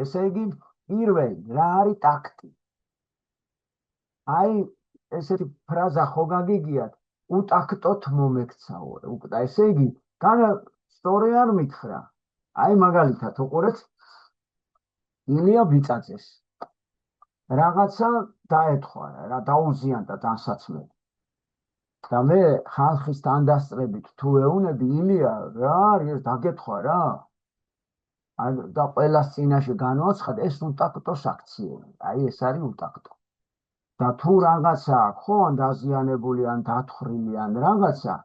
ესე იგი, პირველი რა არის ტაქტი? აი, ესეთი ფრაზა ხო გაგიგიათ, უტაქტოთ მომექცაო. ესე იგი, განა სწორი არ მითხრა. აი, მაგალითად, უყურეთ, ილია ბიწაძეს. რაღაცა დაეთქვა, რა დაუზიანდა დასაცმელი. და მე ხალხის თანდასწრებით თუ ეუნები ილია რა არის დაგეთქვა რა. და ყველას წინაშე განვაცხად ეს უტაქტოს აქციები. აი ეს არის უტაქტო. და თუ რაღაცა აქვს ხო ან დაზიანებული ან დათხრილი ან რაღაცა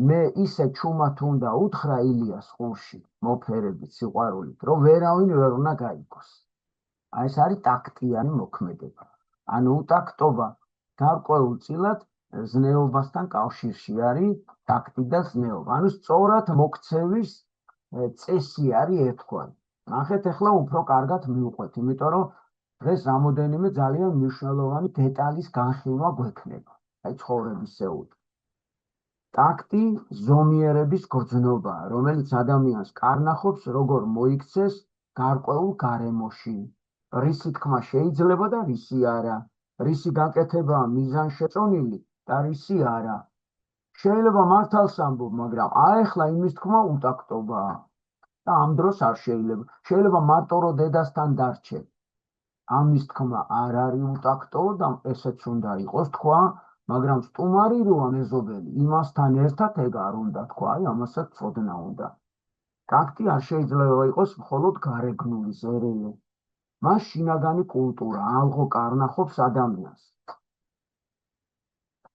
მე ისე ჩუმად უნდა უთხრა ილიას ყურში მოფერებით სიყვარულით რომ ვერავინ ვერ უნდა გაიგოს. აი ეს არის ტაქტიანი მოქმედება. ანუ უტაქტობა გარკვეულწილად ზნეობასთან კავშირში არის ტაქტი და ზნეობა. ანუ სწორად მოქცევის წესი არის ერთგვარი. ნახეთ ახლა უფრო კარგად მივყვეთ, იმიტომ რომ დღეს რამოდენიმე ძალიან მნიშვნელოვანი დეტალის განხილვა გვექნება. აი ცხოვრებისეული. ტაქტი ზომიერების გრძნობაა, რომელიც ადამიანს კარნახობს, როგორ მოიქცეს გარკვეულ გარემოში. რისი თქმა შეიძლება და რისი არა. რისი გაკეთებაა მიზანშეწონილი და რისი არა. შეიძლება მართალს ამბობ, მაგრამ აეხლა იმის თქმა უტაქტობაა. და ამ დროს არ შეიძლება. შეიძლება მარტო რომ დედასთან დარჩე. ამის თქმა არ არის უტაქტო და ესეც უნდა იყოს თქვა, მაგრამ სტუმარი როა მეზობელი, იმასთან ერთად ეგ არ უნდა თქვა, აი ამასაც წოდნა უნდა. ტაქტი არ შეიძლება იყოს მხოლოდ გარეგნული ზერელი. მას შინაგანი კულტურა ალღო კარნახობს ადამიანს.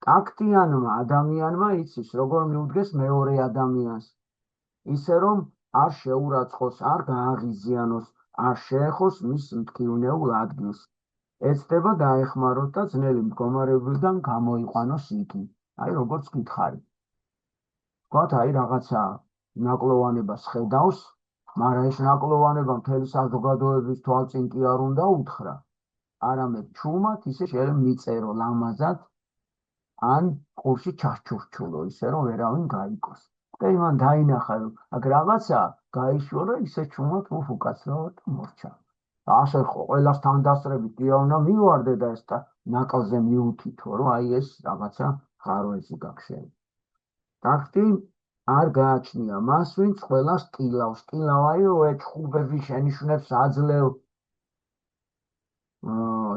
ტაქტიანმა ადამიანმა იცის, როგორ მიუდგეს მეორე ადამიანს. ისე რომ არ შეურაცხოს, არ გააღიზიანოს, არ შეეხოს მის მტკივნეულ ადგილს. ეცდება დაეხმაროს და ძნელი მდგომარეობიდან გამოიყვანოს იგი. აი როგორც გითხარი. ვთქვათ, აი რაღაცა ნაკლოვანებას ხედავს, მაგრამ ეს ნაკლოვანება მთელი საზოგადოების თვალწინ კი არ უნდა უთხრა. არამედ ჩუმად ისე შეიძლება მიწერო ლამაზად, ან ყურში ჩასჩურჩულო, ისე რომ ვერავინ გაიგოს. და იმან დაინახა, რომ აქ რაღაცა გაიშორა, ისე ჩუმად უკაცრავად მორჩა. ასე ხო, ყველას თანდასწრებით კი არ უნდა მივარდე და ეს ნაკლზე მიუთითო, რომ აი ეს რაღაცა ხარვეზი გაქშენი. ტაქტი არ გააჩნია მას, ვინც ყველას ტილავს. ტილავ, აი ეჩხუბები შენიშვნებს აძლევ.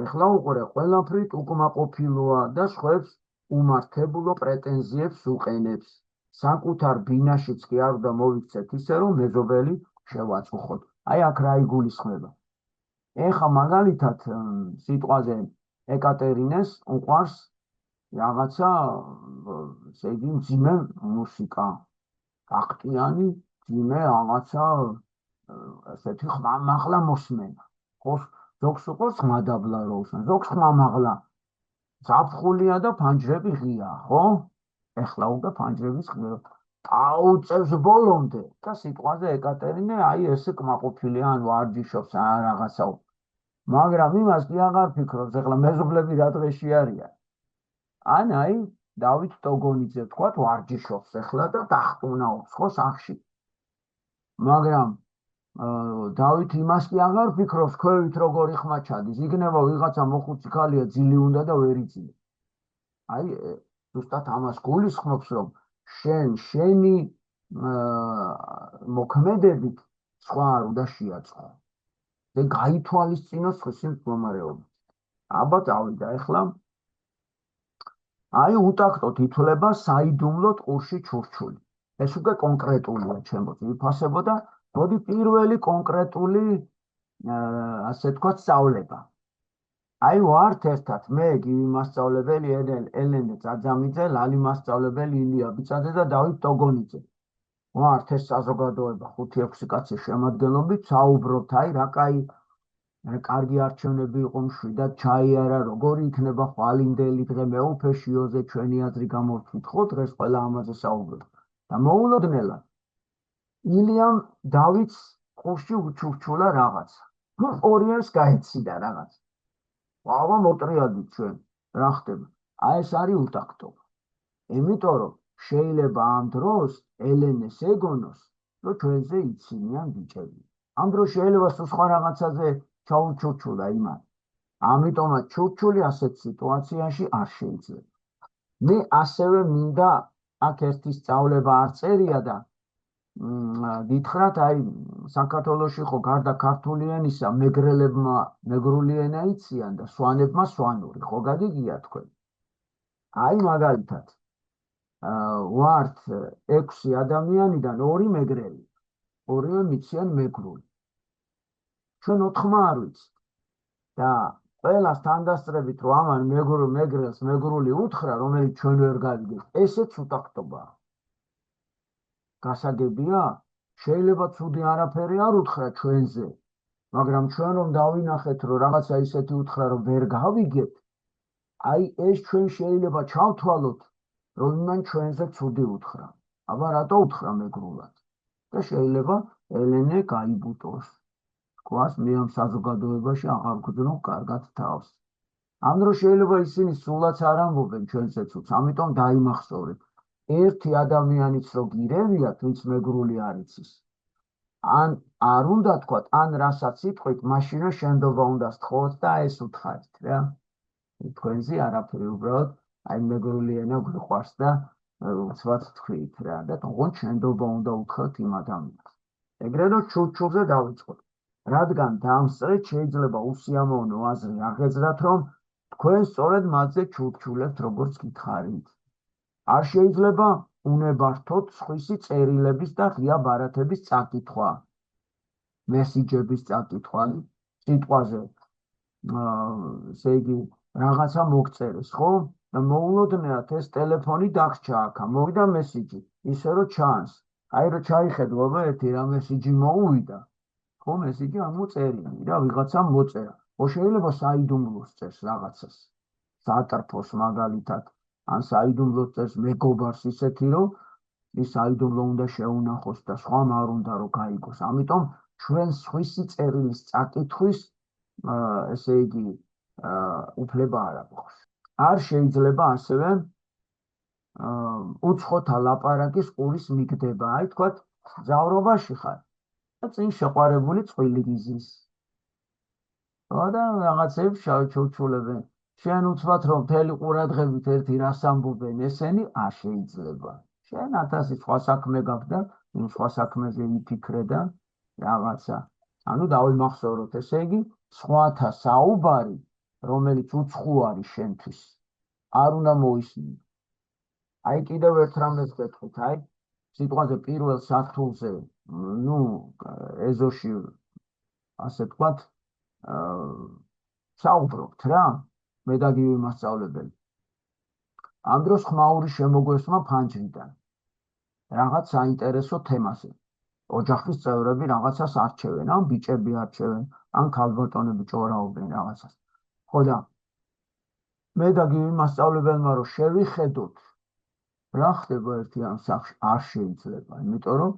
ეხლა უყურე, ყველაფრით უკმაყოფილოა და სხვებს უმართებულო პრეტენზიებს უყენებს. საკუთარ ბინაშიც კი არ უნდა მოიქცეთ ისე, რომ მეზობელი შევაწუხოთ. აი აქ რა იგულისხმება. ეხა მაგალითად სიტყვაზე ეკატერინეს უყვარს რაღაცა, ესე იგი, მძიმე მუსიკა. ტაქტიანი, მძიმე რაღაცა, ესეთი ხმამაღლა მოსმენა. ხო, ზოგს უყვარს ხმადაბლა როუსან, ზოგს ხმამაღლა. ზაფხულია და ფანჯრები ღია, ხო? ეხლა უკვე ფანჯრების ღია. აუწევს ბოლომდე და სიტყვაზე ეკატერინე აი ესე კმაყოფილია, ან ვარჯიშობს, ან რაღაცა. მაგრამ იმას კი აღარ ფიქრობს, ეხლა მეზობლები რა დღეში არიან. ან აი დავით ტოგონიძე თქვათ ვარჯიშობს ეხლა და დახტუნაობს ხო სახში. მაგრამ დავით იმას კი აღარ ფიქრობს, ქვევით როგორი ხმა ჩადის, იქნება ვიღაცა მოხუცი ქალია, ძილი უნდა და ვერ იწია. აი ზუსტად ამას გულისხმობს, რომ შენი მოქმედებით სხვა არ უნდა შეაწყო. და გაითვალისწინოს ხის მდგომარეობა. აბა წავიდა ეხლა. აი უტაქტოთ ითვლება საიდუმლოდ ყურში ჩურჩული. ეს უკვე კონკრეტულია ჩემთვის ვიფასებო და მოდი პირველი კონკრეტული ასე თქვა სწავლება. აი ვართ ერთად მე გივი მასწავლებელი ელენე ძაძამიძე, ლალი მასწავლებელი ილია ბიწაძე და დავით ტოგონიძე. ვართ ეს საზოგადოება 5-6 კაცის შემადგენლობით, საუბრობთ აი რა კაი კარგი არჩევნები იყო, მშვიდად ჩაიარა, როგორი იქნება ხვალინდელი დღე მეუფეშიოზე ჩვენი აზრი გამორთვით, ხო დღეს ყველა ამაზე საუბრობთ. და მოულოდნელად ილიამ დავითს ყურში უჩურჩულა რაღაცა. ორიებს გაეციდა რაღაცა. აბა მოტრიალდით ჩვენ, რა ხდება? აი ეს არის უტაქტობა. იმიტომ რომ შეიძლება ამ დროს ელენეს ეგონოს, რომ ჩვენზე იცინიან ბიჭები. ამ დროს შეიძლება სულ სხვა რაღაცაზე ჩაუჩურჩულა იმან. ამიტომაც ჩურჩული ასეთ სიტუაციაში არ შეიძლება. მე ასევე მინდა აქ ერთი სწავლება არ წერია და გითხრათ, აი საქართველოში ხო გარდა ქართული ენისა მეგრელებმა მეგრული ენა იციან და სვანებმა სვანური, ხო გაგიგია თქვენ? აი მაგალითად ვართ 6 ადამიანიდან 2 მეგრელი, 2-ე მიციან მეგრული. ჩვენ 4 არ ვიცით და ყველას თანდასწრებით რომ ამან მეგრელს მეგრული უთხრა, რომელიც ჩვენ ვერ გავიგებთ, ესეც უტაქტობაა. გასაგებია, შეიძლება ცუდი არაფერი არ უთხრა ჩვენზე, მაგრამ ჩვენ რომ დავინახეთ, რომ რაღაცა ისეთი უთხრა, რომ ვერ გავიგებთ, აი ეს ჩვენ შეიძლება ჩავთვალოთ, რომ იმან ჩვენზე ცუდი უთხრა. აბა რატო უთხრა მეგრულად? და შეიძლება ელენე გაიბუტოს. თქვას მე ამ საზოგადოებაში აღარ გძნობ კარგად თავს. ამ დროს შეიძლება ისინი სულაც არ ამბობენ ჩვენზე ცუდს, ამიტომ დაიმახსოვრეთ. ერთი ადამიანიც რო გირევიათ, ვინც მეგრული არ იცის. ან არ უნდა თქვათ, ან რასაც იტყვით, მაშინვე შენდობა უნდა სთხოვოთ და ეს უთხარით რა. თქვენზე არაფერი, უბრალოდ აი მეგრული ენა გვიყვარს და უცბად თქვით რა და თუნდაც შენდობა უნდა უთხრათ იმ ადამიანს. ეგრე რომ ჩურჩულზე დავიწყოთ. რადგან დამსწრეთ შეიძლება უსიამოვნო აზრი აღეძრათ, რომ თქვენ სწორედ მათზე ჩურჩულებთ, როგორც გითხარით. არ შეიძლება უნებართოთ სხვისი წერილების და ღია ბარათების წაკითხვა, მესიჯების წაკითხვა, სიტყვაზე, ესე იგი, რაღაცა მოგწერეს, ხო? და მოულოდნელად ეს ტელეფონი დახჩა აქა, მოვიდა მესიჯი, ისე რომ ჩანს. აი რომ ჩაიხედო, აბა ერთი რა მესიჯი მოუვიდა, ხო, მესიჯი არ მოწერია, რა ვიღაცამ მოწერა. ხო შეიძლება საიდუმლოს წერს რაღაცას, სატრფოს მაგალითად. ან საიდუმლოს წერს მეგობარს ისეთი, რომ ის საიდუმლო უნდა შეუნახოს და სხვამ არ უნდა რომ გაიგოს. ამიტომ ჩვენ სხვისი წერილის წაკითხვის, ესე იგი, უფლება არ აქვს. არ შეიძლება ასევე უცხოთა ლაპარაკის ყურის მიგდება. აი თქვათ, მგზავრობაში ხარ და წინ შეყვარებული წყვილი გიზის. და რაღაცებს ჩურჩულებენ. შენ უცბად რომ მთელი ყურადღებით ერთი რას ამბობენ ესენი, არ შეიძლება. შენ 1000 სხვა საქმე გაქვს და იმ სხვა საქმეზე იფიქრე და რაღაცა. ანუ დავიმახსოვროთ, ესე იგი, სხვათა საუბარი, რომელიც უცხო არის შენთვის, არ უნდა მოისმინო. აი კიდევ ერთ რამეს გეტყვით, აი სიტყვაზე პირველ სართულზე, ეზოში, ასე თქვათ, საუბრობთ რა, მე და გივი მასწავლებელი. ამ დროს ხმაური შემოგვესმა ფანჯრიდან რაღაც საინტერესო თემაზე. ოჯახის წევრები რაღაცას არჩევენ, ან ბიჭები არჩევენ, ან ქალბატონები ჭორაობენ რაღაცას. ხო და მე და გივი მასწავლებელმა რომ შევიხედოთ, რა ხდება ერთიან სახლში, არ შეიძლება, იმიტომ რომ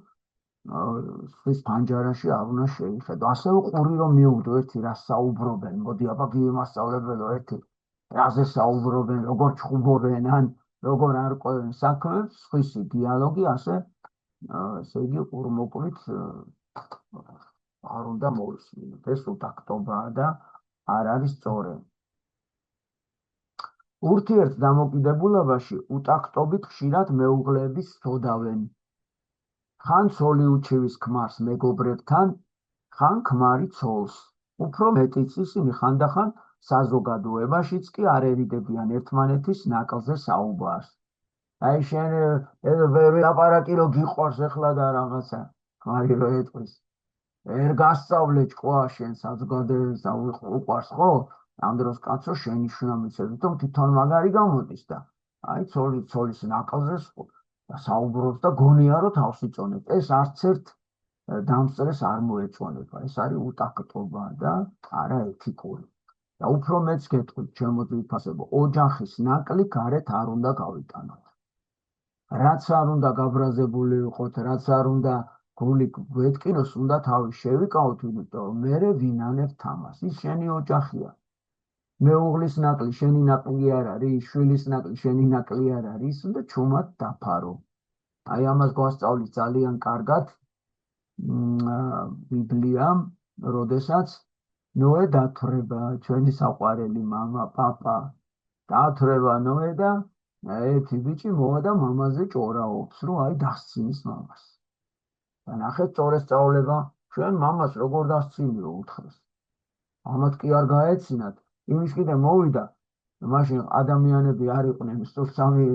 ხის ფანჯარაში არ უნდა შეიხედო. ასევე ყური რომ მიუგდო ერთი რა საუბრობენ, მოდი აბა გივი მასწავლებელო ერთი რაზე საუბრობენ, როგორ ჩხუბობენ, ან როგორ არ ყვევენ საქმეებს, სხვისი დიალოგი ასე იგი ყურმოყრით არ უნდა მოისმინოთ. ეს უტაქტობაა და არ არის სწორი. ურთიერთ დამოკიდებულებაში უტაქტობით ხშირად მეუღლეები სთოდავენ. ხან ცოლი უჩივის ქმარს მეგობრებთან, ხან ქმარი ცოლს. უფრო მეტიც ისინი ხანდახან საზოგადოებაშიც კი არ ერიდებიან ერთმანეთის ნაკლზე საუბარს. აი შენ ვერ ლაპარაკი რომ გიყვარს ეხლა და რაღაცა, ქმარი რომ ეტყვის. ვერ გასწავლე ჭკუა შენ საზოგადოებასა უყვარს, ხო? ამ დროს კაცო შენიშვნა მიცედი, რომ თვითონ მაგარი გამოდის და აი ცოლის ნაკლზე საუბრობს და გონია რომ თავს იწონებს. ეს არც ერთ დამსწრეს არ მოეწონება. ეს არის უტაქტობა და არა ეთიკური. და უფრო მეც გეტყვით, ჩემო ძვირფასებო, ოჯახის ნაკლი გარეთ არ უნდა გავიტანოთ. რაც არ უნდა გაბრაზებული ვიყოთ, რაც არ უნდა გული გვეტკინოს, უნდა თავი შევიკავოთ, იმიტომ რომ მერე ვინანებ თამას. ის შენი ოჯახია. მეუღლის ნაკლი შენი ნაკლი არ არის, შვილის ნაკლი შენი ნაკლი არ არის, უნდა ჩუმად დაფარო. აი ამას გვასწავლის ძალიან კარგად ბიბლიამ, როდესაც ნოე დათვრება, ჩვენი საყვარელი მამა, პაპა, დათვრება ნოე და ერთი ბიჭი მოვა და მამაზე ჭორაობს, რომ აი დასცინის მამას. და ნახეთ სწორესწავლება, ჩვენ მამას როგორ დასცინიო უთხრეს. ამათ კი არ გაეცინათ, იმის კიდე მოვიდა, მაშინ ადამიანები არ იყვნენ, სწორ სამი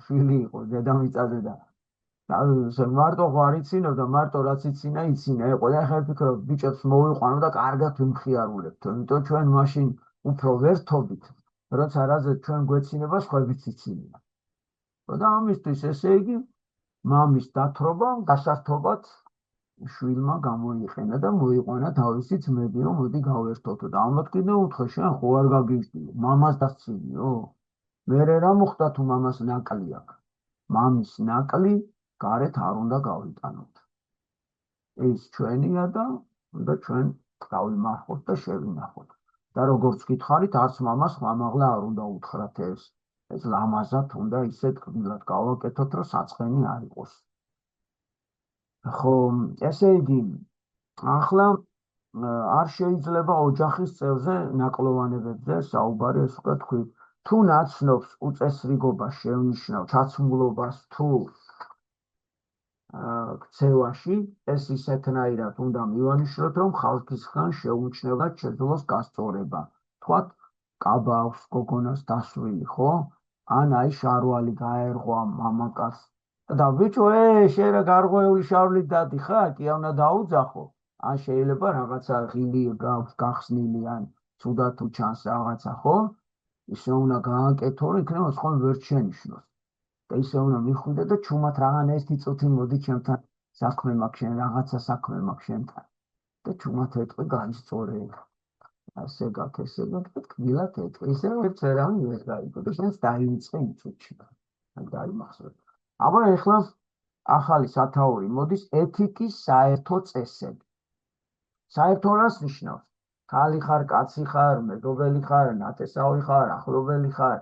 შვილი იყო დედამიწაზე და მარტო ხო არ იცინებდა, მარტო რაც იცინა, ეყო და ახლა ფიქრობ, ბიჭებს მოვიყვანო და კარგად ვიმხიარულებთ, იმიტომ ჩვენ მაშინ უფრო ვერთობით, როცა რაზე ჩვენ გვეცინება, სხვებიც იცინია. და ამისთვის ესე იგი, მამის დათრობა გასართობად შვილმა გამოიყენა და მოიყვანა თავისი ძმები, რომ მოდი გავერთოთ და ამათ კიდე უთხრე, შენ ხო არ გაგიჟდიო, მამას დასცინიო. მერე რა მოხდა თუ მამას ნაკლი აქვს? მამის ნაკლი გარეთ არ უნდა გავიტანოთ. ეს ჩვენია და უნდა ჩვენ გავიმარხოთ და შევინახოთ. და როგორც გითხარით, არც მამას ხმამაღლა არ უნდა უთხრათ ეს. ეს ლამაზად უნდა ისეთ კბილად გავაკეთოთ, რომ საწყენი არ იყოს. ხო, ესე იგი, ახლა არ შეიძლება ოჯახის წევზე ნაკლოვანებებზე საუბარი, ეს უკვე თქვი. თუ ნაცნობს უწესრიგობას შევნიშნავ, ჩაცმულობას თუ ქცევაში, ეს ისეთნაირად უნდა მივანიშნოთ, რომ ხალხისგან შეუმჩნევლად შეძლოს გასწორება. თქვათ, კაბა აქვს გოგონას დასვილი, ხო? ან აი შარვალი გაერღვა მამაკაცს. და ბიჭო, შენ რა გარღვეული შარვლით დადი ხარ? კი უნდა დაუძახო. ან შეიძლება რაღაცა ღილი გახსნილი ან ცუდად თუ ჩანს რაღაცა, ხო? ისე უნდა გააკეთო, რომ იქნება სხვა ვერ შენიშნოს. და ისე უნდა მიხვიდე და ჩუმად რაღაც ერთი წუთი მოდი ჩემთან საქმე მაქვს, შენ რაღაცა საქმე მაქვს შენთან. და ჩუმად ეტყვი გაისწორე. ასე გაქვს, ესე გაქვს და თბილად ეტყვი. ისე რომ ერთ ვერავინ ვერ გაიგო და შენს დაივიწყე იმ წუთში. დაიმახსოვრე. აბა ეხლა ახალი სათაური მოდის ეთიკის საერთო წესები. საერთო რას ნიშნავს? ქალი ხარ, კაცი ხარ, მეგობელი ხარ, ნათესავი ხარ, ახლობელი ხარ,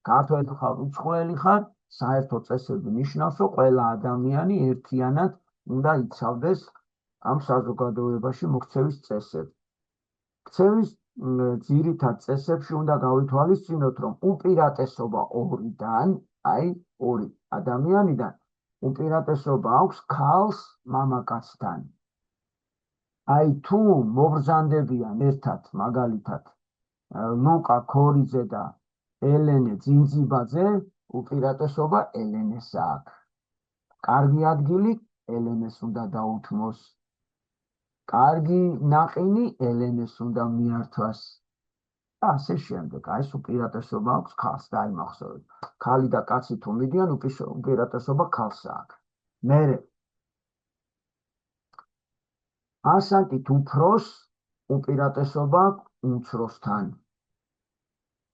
ქართველი ხარ, უცხოელი ხარ, საერთო წესები ნიშნავს, რომ ყველა ადამიანი ერთიანად უნდა იცავდეს ამ საზოგადოებაში მოქცევის წესებს. ქცევის ძირითად წესებში უნდა გავითვალისწინოთ, რომ უპირატესობა ორიდან, აი ორი ადამიანიდან, უპირატესობა აქვს ქალს მამაკაცთან. აი თუ მობრძანდებიან ერთად, მაგალითად, ლუკა ქორიძე და ელენე ძინძიბაძე, უპირატესობა ელენეს აქვს. კარგი ადგილი ელენეს უნდა დაუთმოს. კარგი ნაყინი ელენეს უნდა მიართვას. და ასე შემდეგ, აი ეს უპირატესობა აქვს ქალს, დაიმახსოვრეთ. ქალი და კაცი თუ მიდიან, უპირატესობა ქალს აქვს. მერე ასაკით უფროს უპირატესობა უმცროსთან.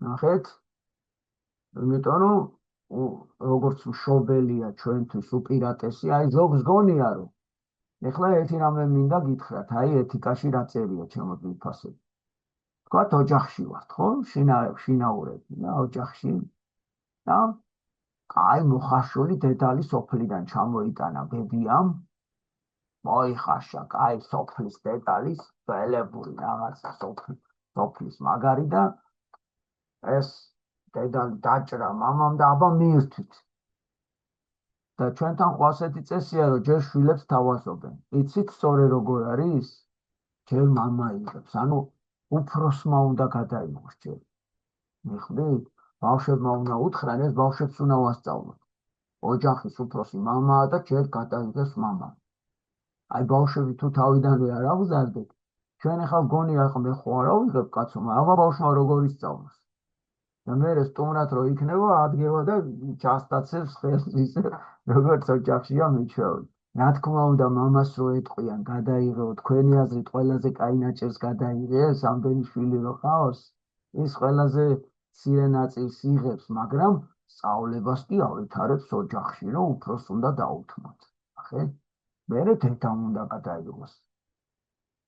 ნახეთ, იმიტომ რომ როგორც მშობელია ჩვენთვის უპირატესი, აი ზოგს გონია რომ ეხლა ერთი რამე მინდა გითხრათ, აი ეთიკაში რა წერია ჩემო ძვირფასები. თქვათ ოჯახში ვართ, ხო? შინაურები და ოჯახში და აი მოხარშული დედალი სოფლიდან ჩამოიტანა ბებიამ. მოიხარშა კაი სოფლის დედალის ველებული რაღაცა სოფლის მაგარი და ეს დედალი დაჭრა მამამ და აბა მიირთვით. და ჩვენთან ხო ასეთი წესია, რომ ჯერ შვილებს თავაზობენ. იცით სწორე როგორ არის? ჯერ მამა იღებს, ანუ უფროსმა უნდა გადაიღოს ჯერ. მიხვდით? ბავშვებმა უნდა უთხრან, ეს ბავშვებს უნდა ვასწავლოთ. ოჯახის უფროსი მამაა და ჯერ გადაიღებს მამა. აი ბავშვები თუ თავიდანვე არ აღზარდეთ, ჩვენ ახლა გონია ახლა მე ხო არ ავიღებ კაცო, აბა ბავშვმა როგორ ისწავლოს. და მე სტუმრად რო იქნება, ადგება და ჩასტაცებს ხელს ისე, როგორც ოჯახშია მიჩვევი. რა თქმა უნდა, მამას რო ეტყვიან, გადაიღო, თქვენი აზრით ყველაზე კაი ნაჭერს გადაიღეს, ამდენი შვილი რო ყავს, ის ყველაზე მცირე ნაწილს იღებს, მაგრამ სწავლებას კი ავითარებს ოჯახში, რომ უფროს უნდა დაუთმოთ. ახლა მერე თეთამ უნდა გადაიღოს.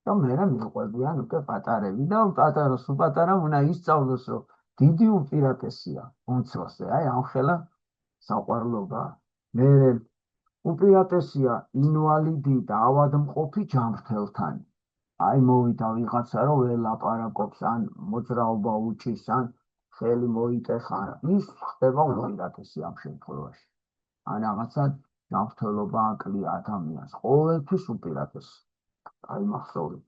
და მერე მიყვებიან უკვე პატარები და პატარამ უნდა ისწავლოს, რომ დიდი უპირატესია უმცროსზე, აი ამხელა საყვარლობა. მერე უპირატესია ინვალიდი და ავადმყოფი ჯანმრთელთან. აი მოვიდა ვიღაცა რომ ველაპარაკობს ან მოძრაობა უჭის ან ხელი მოიტეხა, ის ხდება უპირატესი ამ შემთხვევაში. ან რაღაცა ჯანმრთელობა აკლია ადამიანს, ყოველთვის უპირატესი. აი მახსოვრით.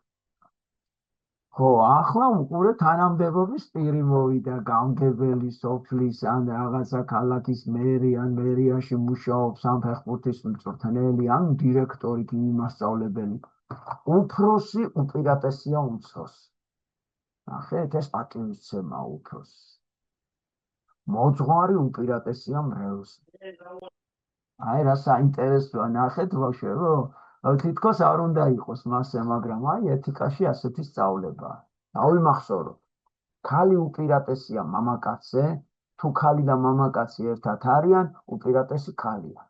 ხო, ახლა უყურე თანამდებობის პირი მოვიდა, გამგებელი სოფლის ან რაღაცა ქალაქის მერი ან მერიაში მუშაობს ამ ფეხბურთის მწვრთნელი ან დირექტორი კი მასწავლებელი. უფროსი უპირატესია უმცროსს. ნახეთ, ეს პატივისცემაა უფროსს. მოძღვარი უპირატესია მრევლს. აი რა საინტერესოა, ნახეთ ბავშვებო, თითქოს არ უნდა იყოს მასე, მაგრამ აი ეთიკაში ასეთი სწავლებაა. დავიმახსოვროთ. ქალი უპირატესია მამაკაცზე, თუ ქალი და მამაკაცი ერთად არიან, უპირატესი ქალია.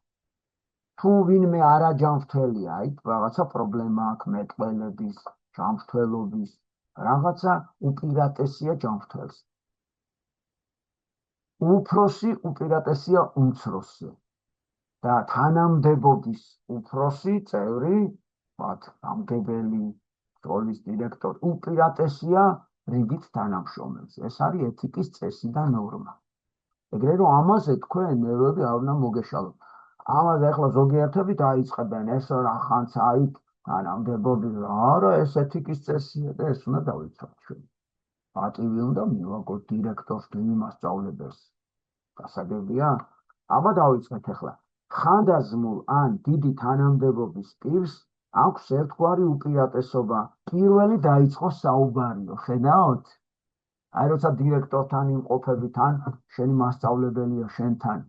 თუ ვინმე არაჯანმრთელია, აი რაღაცა პრობლემა აქვს მეტყველების, ჯანმრთელობის, რაღაცა უპირატესია ჯანმრთელს. უფროსი უპირატესია უმცროსზე. და თანამდებობის უფროსი წევრი, გამგებელი, სკოლის დირექტორი, უპირატესია რიგით თანამშრომელს. ეს არის ეთიკის წესი და ნორმა. ეგრე რომ ამაზე თქვენ ნერვები არ უნდა მოგეშალოთ. ამაზე ახლა ზოგიერთები დაიწყებენ, ეს რა ხანც აი თანამდებობი, არა, ეს ეთიკის წესია და ეს უნდა დავიცვათ ჩვენ. პატივი უნდა მივაგოთ დირექტორს, მასწავლებელს. გასაგებია? აბა დავიწყეთ ახლა. ხანდაზმულ ან დიდი თანამდებობის პირს აქვს ერთგვარი უპირატესობა, პირველი დაიწყოს საუბარიო, ხედავთ? აი როცა დირექტორთან იმყოფებით ან შენი მასწავლებელია შენთან,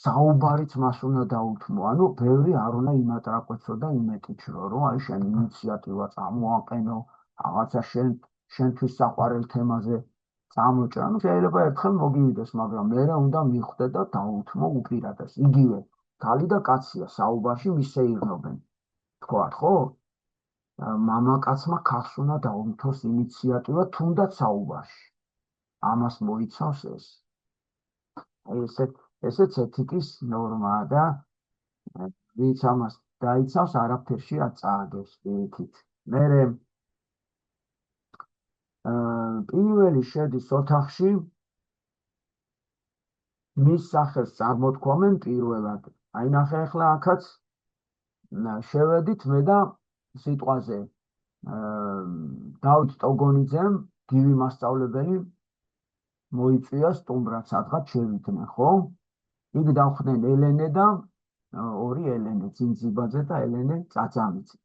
საუბარიც მას უნდა დაუთმო, ანუ ბევრი არ უნდა იმატრაკვეცო და იმეტიჩრო, რომ აი შენ ინიციატივა წამოაყენო, რაღაცა შენთვის საყვარელ თემაზე წამოჭრა, ანუ შეიძლება ერთხელ მოგივიდეს, მაგრამ მერე უნდა მიხვდე და დაუთმო უპირატეს. იგივე, ქალი და კაცია საუბარში მისეირნობენ. თქვათ, ხო? მამაკაცმა ქალს უნდა დაუთმოს ინიციატივა თუნდაც საუბარში. ამას მოიცავს ეს. ესეც ეთიკის ნორმაა და ვინც ამას დაიცავს, არაფერში არ წააგებს პირიქით. მერე პირველი შედის ოთახში, მის სახელს წარმოთქვამენ პირველად. აი ნახე ახლა აქაც შევედით მე და სიტყვაზე დავით ტოგონიძემ, გივი მასწავლებელი მოიწვია სტუმრად, სადღაც შევიდნენ, ხო? იქ დავხდნენ ელენე და ორი ელენე, ძინძიბაძე და ელენე წაწამიცი.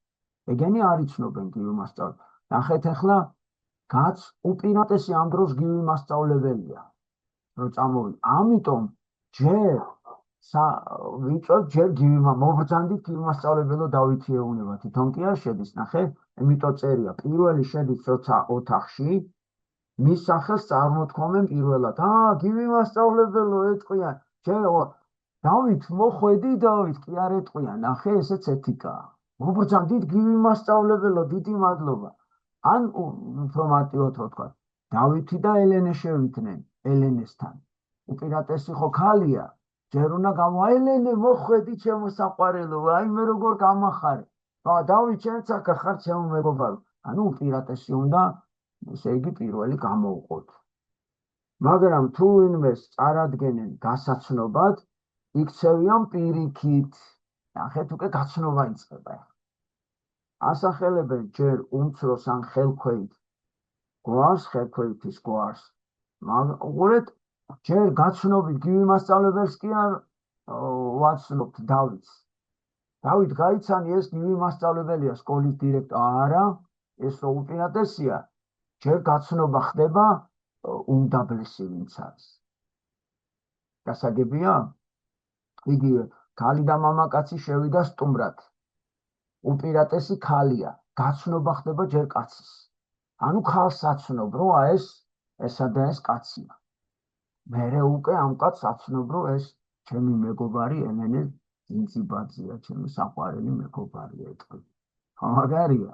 ეგენი არ იცნობენ გივი მასწავლებელი. ნახეთ ახლა კაც უპირატესი ამ დროს გივი მასწავლებელია, რომ წამოვიდა. ამიტომ ჯერ ვიწევთ ჯერ მობრძანდით გივი მასწავლებელო დავითი ეუნება, თვითონ კი არ შედის, ნახე, იმიტომ წერია პირველი შედის როცა ოთახში, მის სახელს წარმოთქვამენ პირველად. გივი მასწავლებელო ეტყვიან, ჯერ დავით მოხვედი, დავით კი არ ეტყვიან, ნახე, ესეც ეთიკაა. მობრძანდით გივი მასწავლებელო, დიდი მადლობა. ან უფრო მარტივად რო თქვა, დავითი და ელენე შევიდნენ ელენესთან. უპირატესი ხო ქალია, ჯერ უნდა ელენე მოხვედი ჩემო საყვარელო, აი მე როგორ გამახარე. დავით შენც აქ ხარ ჩემო მეგობარო. ანუ უპირატესი უნდა, ესე იგი პირველი გამოვყოთ. მაგრამ თუ ვინმეს წარადგენენ გასაცნობად, იქცევიან პირიქით. ნახეთ, უკვე გაცნობა იწყება. ასახელებენ ჯერ უმცროს ან ხელქვეით გვარს, ხელქვეითის გვარს. უყურეთ, ჯერ გაცნობით გივი მასწავლებელს კი არ ვაცნობთ დავითს. დავით გაიცანი, ეს გივი მასწავლებელია, სკოლის დირექტორი. არა, ეს რო უპირატესია, ჯერ გაცნობა ხდება უმდაბლესი ვინც არის. გასაგებია? იგივე, ქალი და მამაკაცი შევიდა სტუმრად. უპირატესი ქალია, გაცნობა ხდება ჯერ კაცის. ანუ ქალს აცნობ, რომ ესა და ეს კაცია. მერე უკვე ამ კაცს აცნობ, რომ ეს ჩემი მეგობარი ელენე ძინძიბაძეა, ჩემი საყვარელი მეგობარია ეტყვი. მაგარია.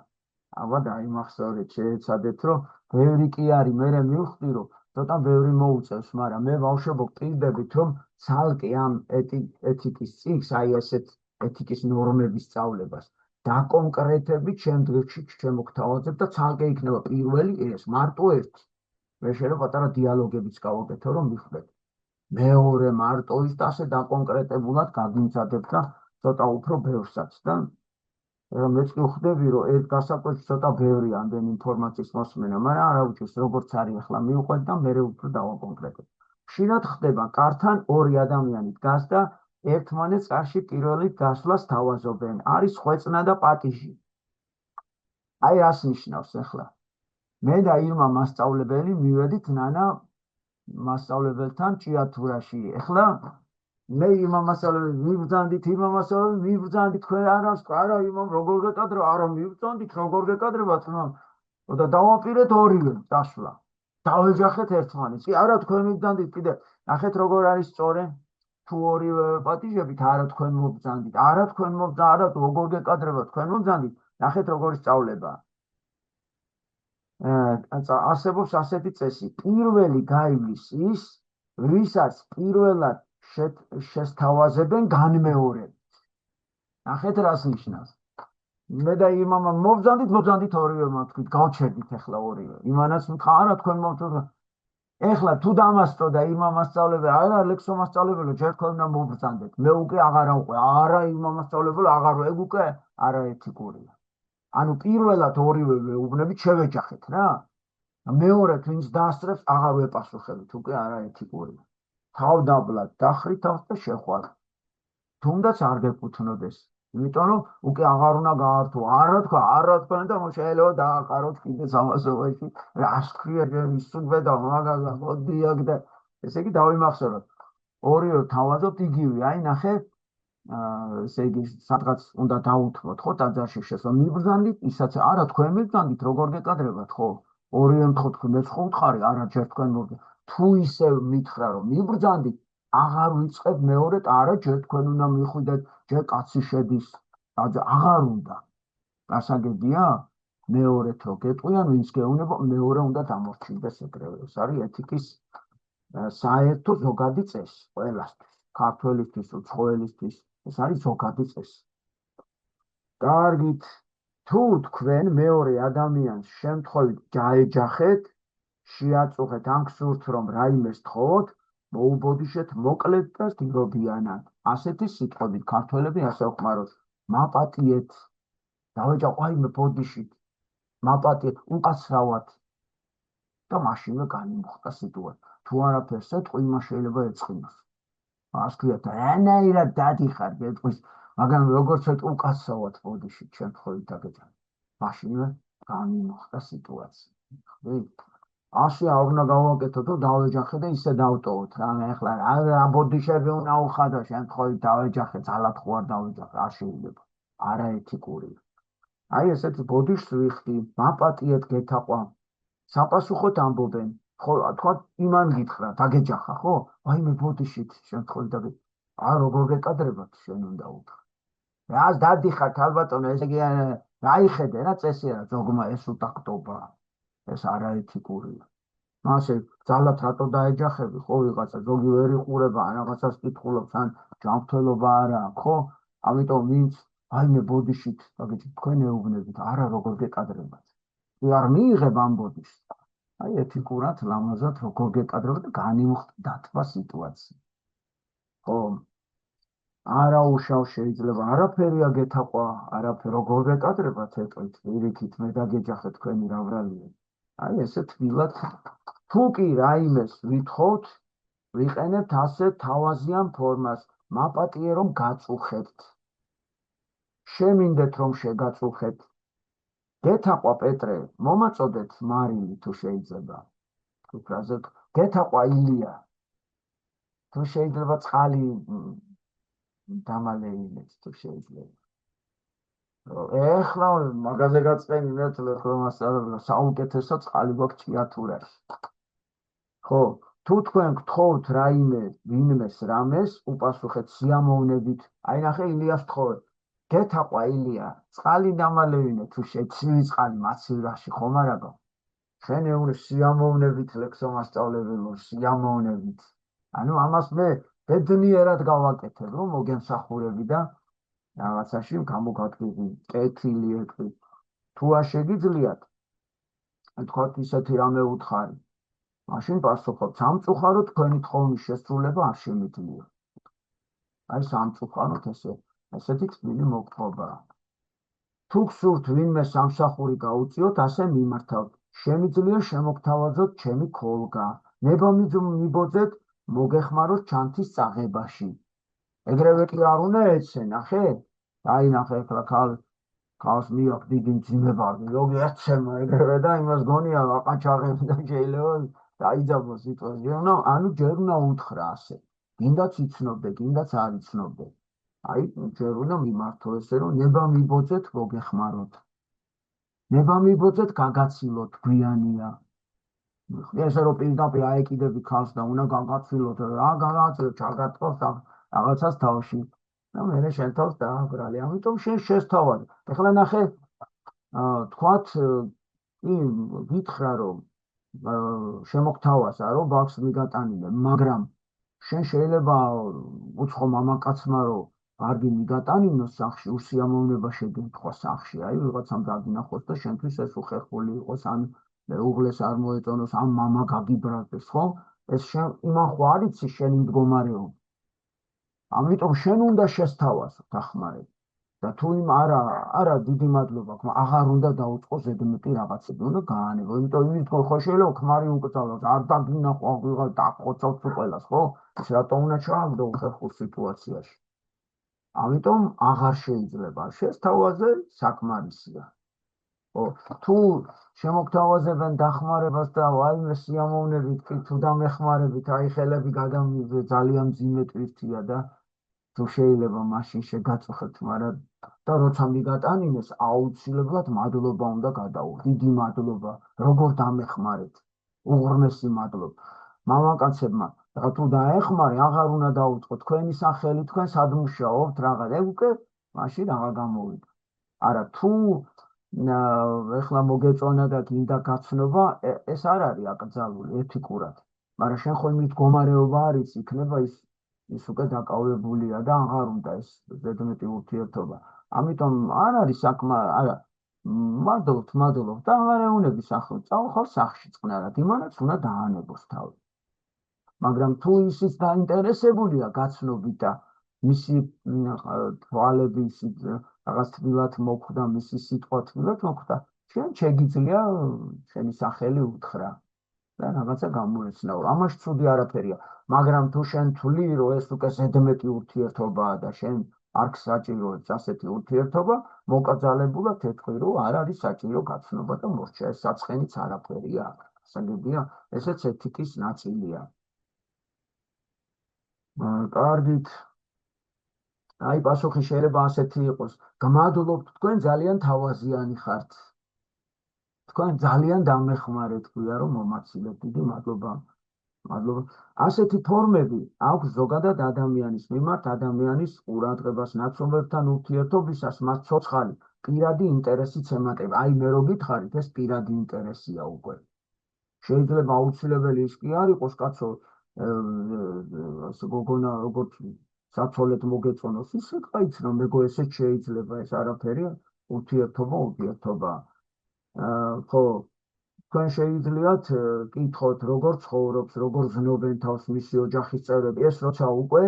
აბა დაიმახსოვრეთ, შეეცადეთ, რომ ბევრი კი არის, მერე მივხვდი, რომ ცოტა ბევრი მოუწევს, მაგრამ მე ბავშვებო გპირდებით, რომ ცალკე ამ ეთიკის წიგნს, აი ეთიკის ნორმების სწავლებას დაკონკრეტებით შემდგომში შემოგთავაზებ და ცალკე იქნება პირველი ეს მარტო ერთი. მე შეიძლება პატარა დიალოგებიც გავაკეთო რომ მიხვდეთ. მეორე მარტო ის და ასე დაკონკრეტებულად გაგიმზადებ და ცოტა უფრო ბევრსაც და მეც კი ვხვდები რომ ერთ გასაკვეთს ცოტა ბევრია ამდენი ინფორმაციის მოსმენა, მაგრამ არა უჭირს როგორც არის ახლა მივყვეთ და მე უფრო დავაკონკრეტებ. ხშირად ხდება კართან ორი ადამიანი დგას და ერთმანეთს კარში პირველი გასვლას თავაზობენ. არის ხვეწნა და პატიჟი. აი რას ნიშნავს ახლა? მე და ირმა მასწავლებელი მივედით ნანა მასწავლებელთან ჭიათურაში. ახლა მე ირმა მასწავლებელი მიბრძანდით, ირმა მასწავლებელი მიბრძანდით, თქვენ არა ირმამ როგორ გეკადრება, არა მიბრძანდით, როგორ გეკადრებათ, და დავაპირეთ ორივე დასვლა. დავეჯახეთ ერთმანეთს. კი არა თქვენ მიბრძანდით კიდე. ნახეთ როგორ არის სწორე. თუ ორივე პატიჟებით, არა თქვენ მობრძანდით, არა თქვენ მობრძანდით, არა როგორ გეკადრებათ, თქვენ მობრძანდით. ნახეთ როგორი სწავლება. არსებობს ასეთი წესი. პირველი გაივლის ის, ვისაც პირველად შესთავაზებენ განმეორებით. ნახეთ რას ნიშნავს. მე და იმამა მობრძანდით ორივე თქვით, გავჩერდით ახლა ორივე. იმანაც მითხა, არა თქვენ მობრძანდით. ეხლა თუ დამასწრო და ირმა მასწავლებელი, არა ლექსო მასწავლებელო, ჯერ თქვენ უნდა მობრძანდეთ. მე უკვე აღარ ავყვე, არა ირმა მასწავლებელო, აღარ ეგ უკვე არაეთიკურია. ანუ პირველად ორივე ვეუბნებით შევეჯახეთ რა. მეორედ ვინც დაასწრებს, აღარ ვეპასუხებით, უკვე არაეთიკურია. თავდაბლად დახრითავს და შეხვარ. თუნდაც არ გეკუთვნოდეს. იმიტომ რომ უკვე აღარ უნდა გაართო. არა თქვენ და შეიძლება დააყაროთ კიდე სამასობაში. რას ქვია ისუნბე და მაგაზა მოდიაკ და ესე იგი დავიმახსოვროთ. ორივე თავაზობთ იგივე. აი ნახე, ესე იგი სადღაც უნდა დაუთმოთ ხო ტაძარში შესვლა. მიბრძანდით, ისაც არა თქვენ მიბრძანდით, როგორ გეკადრებათ ხო? ორივე მთხოვთ, მეც ხო ვთხარი, არა ჯერ თქვენ მიბრძანდით. თუ ისე მითხრა რომ მიბრძანდით, აღარ ვიწყებ მეორედ, არა ჯერ თქვენ უნდა მიხვიდეთ, ჯერ კაცი შედის, აღარ უნდა. გასაგებია? მეორედ რო გეტყვიან, ვინც გეუბნება, მეორე უნდა დამორჩილდეს ეგრევე. ეს არის ეთიკის საერთო ზოგადი წესი ყველასთვის, ქართველისთვის, უცხოელისთვის, ეს არის ზოგადი წესი. კარგით, თუ თქვენ მეორე ადამიანს შემთხვევით გაეჯახეთ, შეაწუხეთ ან გსურთ რომ რაიმეს თხოვოთ, მოუბოდიშეთ მოკლედ და სდრობიანად. ასეთი სიტყვებით ქართველები ასე ხმარობთ. მაპატიეთ, დავეჯახო, აი მე ბოდიშით, მაპატიეთ, უკაცრავად და მაშინვე განიმუხტა სიტუაცია. თუ არაფერს ეთქვი, იმას შეიძლება ეწყინოს. მას ქვია რანაირად დადიხარ გეტყვის, მაგრამ როგორც ეთქვი უკაცრავად ბოდიშით შემთხვევით აგეჯახე. მაშინვე განიმუხტა სიტუაცია. ხვდით? ასე არ უნდა გავაკეთოთ, რომ დავეჯახე და ისე დავტოვოთ. რამე ახლა რა ბოდიშები უნდა უხადო, შემთხვევით დავეჯახე, ძალად ხო არ დავეჯახე, არ შეიძლება. არაეთიკურია. აი ესეთ ბოდიშს ვიხდი, მაპატიეთ გეთაყვა. საპასუხოდ ამბობენ. ხო, თქვა იმან გითხრათ, აგეჯახა, ხო? აი მე ბოდიშით შემთხვევით დაგე. არა როგორ გეკადრებათ, შენ უნდა უთხრა. რას დადიხართ ალბათონო, ესე იგი გაიხედე რა წესი რა, ზოგმა ეს უტაქტობა. ეს არაეთიკურია. მასე ძალად რატო დაეჯახები, ხო ვიღაცა ზოგი ვერ იყურება, რაღაცას კითხულობს, ან ჯანმრთელობა არა აქვს, ხო? ამიტომ ვინც აი მე ბოდიშით, აგეჭი თქვენ ეუბნებით, არა როგორ გეკადრებათ. კი არ მიიღებ ამ ბოდიშს. აი ეთიკურად, ლამაზად როგორ გეკადრებათ და განიმუხტ დათბა სიტუაცია. ხო? არა უშავ შეიძლება, არაფერია გეთაყვა, არაფერ როგორ გეკადრებათ ეტყვით, ვირიქით მე დაგეჯახე თქვენი რავრალია. აი ესე თბილად თუ კი რაიმეს ვითხოვთ, ვიყენებთ ასე თავაზიან ფორმას, მაპატიე რომ გაწუხებთ. შემინდეთ რომ შეგაწუხეთ. გეთაყვა პეტრე, მომაწოდეთ მარილი თუ შეიძლება. თუ ფრაზე გეთაყვა ილია. თუ შეიძლება წყალი დამალეილეთ თუ შეიძლება. ეხლა მაგაზე გაწყენინეთ ხო მასალა საუკეთესო წყალი გვაქვს ჭიათურაში. ხო, თუ თქვენ გთხოვთ რაიმე ვინმეს რამეს, უპასუხეთ სიამოვნებით. აი ნახე ილიას თხოვეთ. გეთაყვა ილია, წყალი დამალევინე თუ შეცივი წყალი მაცივრაში ხომ არა გო? შენ ეუბნე სიამოვნებით ლექსო მასწავლებელო, სიამოვნებით. ანუ ამას მე ბედნიერად გავაკეთებ, რომ მოგემსახურები და რაღაცაში გამოგადგები, კეთილი ეტყვი. თუ არ შეგიძლიათ, თქვათ ისეთი რამე უთხარი. მაშინ პასუხობთ, სამწუხაროდ თქვენი თხოვნის შესრულება არ შემიძლია. აი სამწუხაროდ ესეთი თბილი მოგთხოვაა. თუ გსურთ ვინმე სამსახური გაუწიოთ, ასე მიმართავთ. შემიძლია შემოგთავაზოთ ჩემი ქოლგა. ნება მიბოძეთ, მოგეხმაროთ ჩანთის წაღებაში. ეგრევე კი არ უნდა ეცე, ნახე? აი ნახე, ახლა ქალს მიაქვს დიდი მძიმებარი, როგორ ეცემა ეგრევე და იმას გონია აყაჩაღები და შეიძლება დაიძაბოს სიტყვაზე. ანუ ჯერ უნდა უთხრა ასე. გინდაც იცნობდე, გინდაც არ იცნობდე. აი ჯერ უნდა მიმართო ესე, რომ ნება მიბოძეთ, მოგეხმაროთ. ნება მიბოძეთ, გაგაცილოთ, გვიანია. ესე რომ პირდაპირ აეკიდები ქალს და უნდა გაგაცილოთ, რა გაგაცილოთ, ჩაგატყოს რაღაცას თავში. და მე შენ თავს დააბრალი, ამიტომ შენ შესთავაზე. ეხლა ნახე, თქვათ, გითხრა რომ შემოგთავაზა რომ ბავშვს მიგატანილე, მაგრამ შენ შეიძლება უცხო მამაკაცმა რომ კარგი მიგატანინოს სახში, უსიამოვნება შეგემთხვა სახში, აი ვიღაცამ დაგინახოს და შენთვის ეს უხერხული იყოს, ან უღლეს არ მოეწონოს, ან მამა გაგიბრალდეს, ხო? ეს შენ იმან ხო არ იცი შენი მდგომარეობა. ამიტომ შენ უნდა შესთავაზო დახმარება. და თუ იმ არა დიდი მადლობა, აღარ უნდა დაუწყო ზედმეტი რაღაცები, უნდა გაანებო. იმიტომ იმით ხო შეიძლება ქმარი უკრძალოს, არ დაგინახო ვიღა დახოცავს ყველას, ხო? ეს რატომ უნდა ჩააგდო უხერხულ სიტუაციაში? ამიტომ აღარ შეიძლება. შესთავაზე საკმარისია. თუ შემოგთავაზებენ დახმარებას და ვაიმე სიამოვნებით კი თუ დამეხმარებით, აი ხელები გადამივიდეს, ძალიან მძიმე ტვირთია და თუ შეიძლება მაშინ შეგაწუხებთ, მაგრამ და როცა მიგატანინეს, აუცილებლად მადლობა უნდა გადაუღო. დიდი მადლობა, როგორ დამეხმარეთ. უღრმესი მადლობა. მამაკაცებმა, რა თუ დაეხმარე, აღარ უნდა დაუწყო თქვენი სახელი, თქვენ სად მუშაობთ, რაღაც. ეგ უკვე მაშინ აღარ გამოვიდა. არა, თუ ეხლა მოგეწონა და გინდა გაცნობა, ეს არ არის აკრძალული ეთიკურად. მაგრამ შენ ხო იმით მდგომარეობა არის, იქნება ის უკვე დაკავებულია და აღარ უნდა ეს ზედმეტი ურთიერთობა. ამიტომ არ არის საკმა, არა, მადლობთ და აღარ ეუნები სახში, წავხვალ სახში წყნარად, იმანაც უნდა დაანებოს თავი. მაგრამ თუ ისიც დაინტერესებულია გაცნობით და მისი თვალები ისიც რაღაც თბილად მოხვდა, მისი სიტყვა თბილად მოხვდა, შენ შეგიძლია შენი სახელი უთხრა და რაღაცა გამოეცნაო. ამაში ცუდი არაფერია. მაგრამ თუ შენ თვლი, რომ ეს უკვე ზედმეტი ურთიერთობაა და შენ არ გსაჭიროებს ასეთი ურთიერთობა, მოკრძალებულად ეთქვი, რომ არ არის საჭირო გაცნობა და მორჩა, ეს საწყენიც არაფერია. ასაგებია, ესეც ეთიკის ნაწილია. კარგით. აი პასუხი შეიძლება ასეთი იყოს. გმადლობთ, თქვენ ძალიან თავაზიანი ხართ. თქვენ ძალიან დამეხმარეთ, გვია რომ მომაცილეთ, დიდი მადლობა. მადლობა. ასეთი ფორმები აქვს ზოგადად ადამიანის მიმართ, ადამიანის ყურადღებას ნაცნობებთან ურთიერთობისას მას ცოცხალი პირადი ინტერესიც ემატება. აი მე რო გითხარით, ეს პირადი ინტერესია უკვე. შეიძლება აუცილებელი ის კი არ იყოს, კაცო, გოგონა როგორც საცოლედ მოგეწონოს, ისე კაიც რომ მეგო ესეც შეიძლება, ეს არაფერია, ურთიერთობა. ხო, თქვენ შეიძლიათ კითხოთ, როგორ ცხოვრობს, როგორ ზნობენ თავს მისი ოჯახის წევრები, ეს როცა უკვე